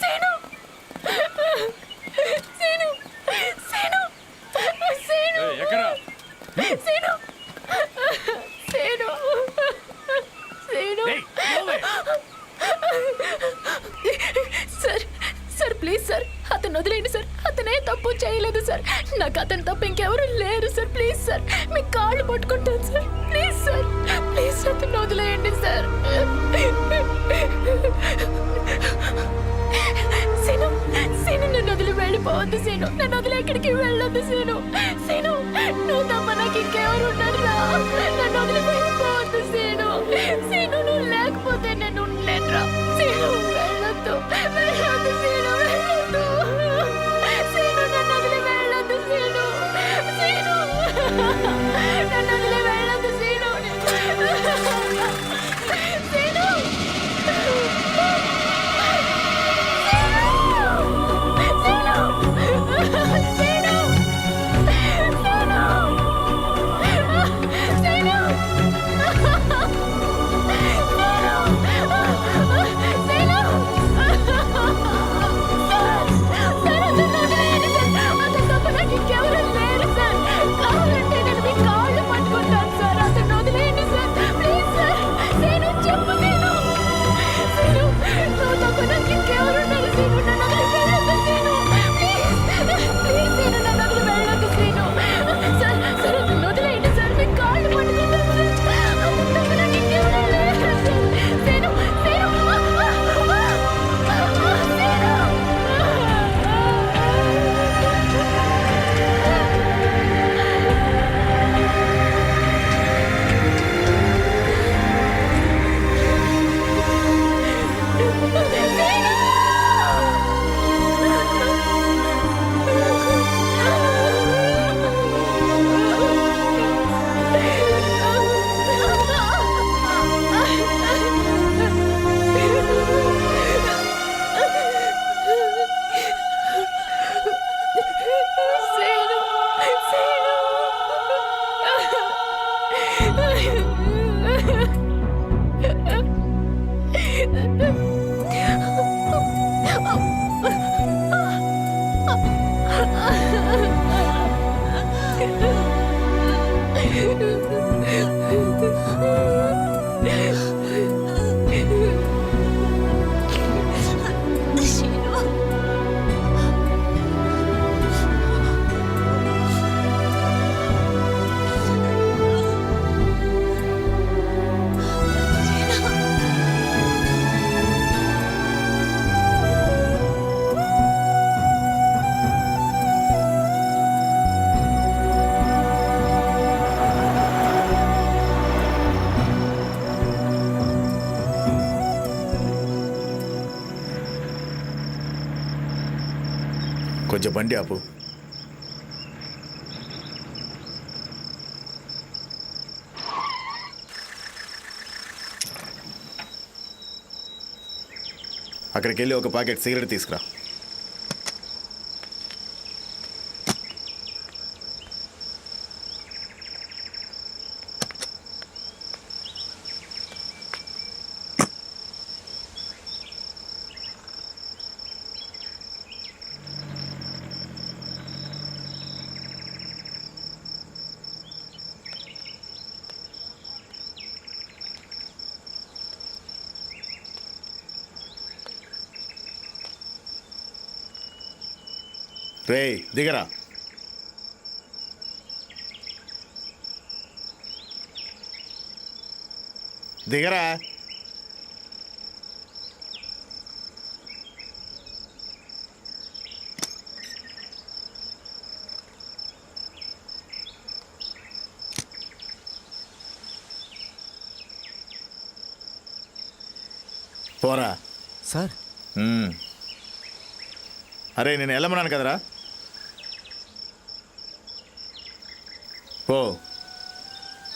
సీను సీను సీను సీను ఎక్కడా Seenu Seenu Seenu sir sir please sir అతను వదిలేండి సార్. అతనే తప్పు చేయలేదు సార్. నాకు అతను తప్ప ఇంకెవరు లేరు సార్. ప్లీజ్ సార్ మీ కాళ్ళు పట్టుకుంటాను సార్. ప్లీజ్ సార్ ప్లీజ్ అతను వదిలేయండి సార్. సీను సీను నన్ను వదిలి వెళ్ళిపోవద్దు సీను. నన్ను వదిలి ఎక్కడికి వెళ్ళొద్దు సీను. సీను నువ్వు తప్ప నాకు ఇంకెవరు ఉన్నారు రా. నన్ను వదిలి వెళ్ళిపోవద్దు సీను. సీను నువ్వు లేకపోతే నేను ఉండలేనురా. సీను వెళ్ళొద్దు వెళ్ళొద్దు సీను వెళ్ళొద్దు. సీను నన్ను వదిలి వెళ్ళొద్దు సీను. సీను నన్ను వదిలి వెళ్ళొద్దు సీను. సీను కొంచెం బండి ఆపు. అక్కడికి వెళ్ళి ఒక ప్యాకెట్ సిగరెట్ తీసుకురా. రే దిగరా. దిగరా. పోరా సార్. అరే నేను వెళ్ళమన్నాను కదరా. ఓ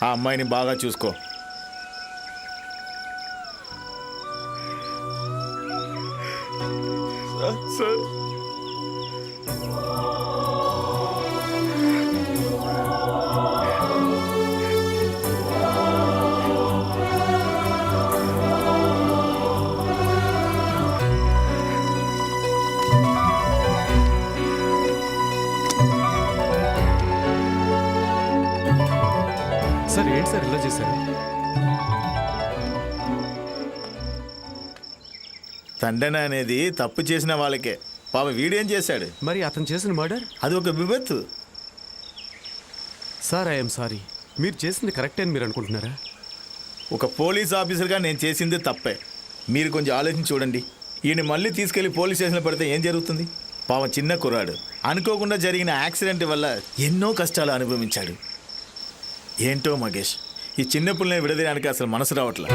ఆ అమ్మాయిని బాగా చూసుకో. సార్ సార్ ఇలా చేశారు? తండ్రి అనేది తప్పు చేసిన వాళ్ళకే. పాప వీడేం చేశాడు? మరి అతను చేసిన మర్డర్ అది ఒక విపత్తు. Sir I'm sorry. మీరు చేసింది కరెక్టే అని మీరు అనుకుంటున్నారా? ఒక పోలీస్ ఆఫీసర్గా నేను చేసింది తప్పే. మీరు కొంచెం ఆలోచించి చూడండి. ఈయన మళ్ళీ తీసుకెళ్లి పోలీస్ స్టేషన్లో పెడితే ఏం జరుగుతుంది? పాపం చిన్న కుర్రాడు, అనుకోకుండా జరిగిన యాక్సిడెంట్ వల్ల ఎన్నో కష్టాలు అనుభవించాడు. ఏంటో మగేష్, ఈ చిన్న పిల్లని విడదీయడానికి అసలు మనసు రావట్లే.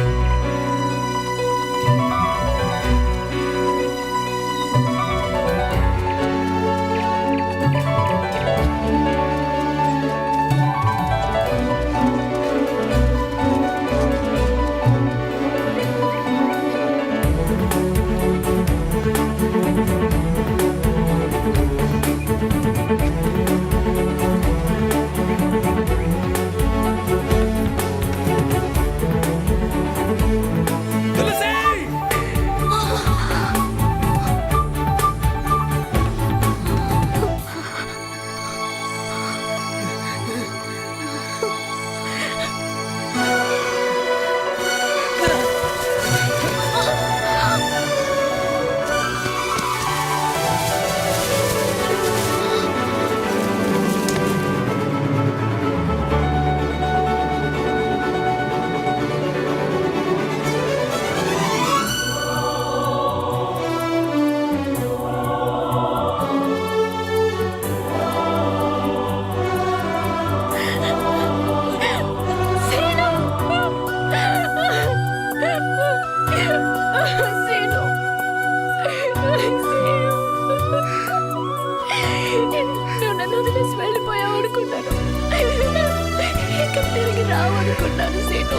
అనుకున్నాను సీను,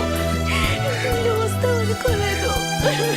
నువ్వు వస్తావు అనుకోలేదు. వద్దు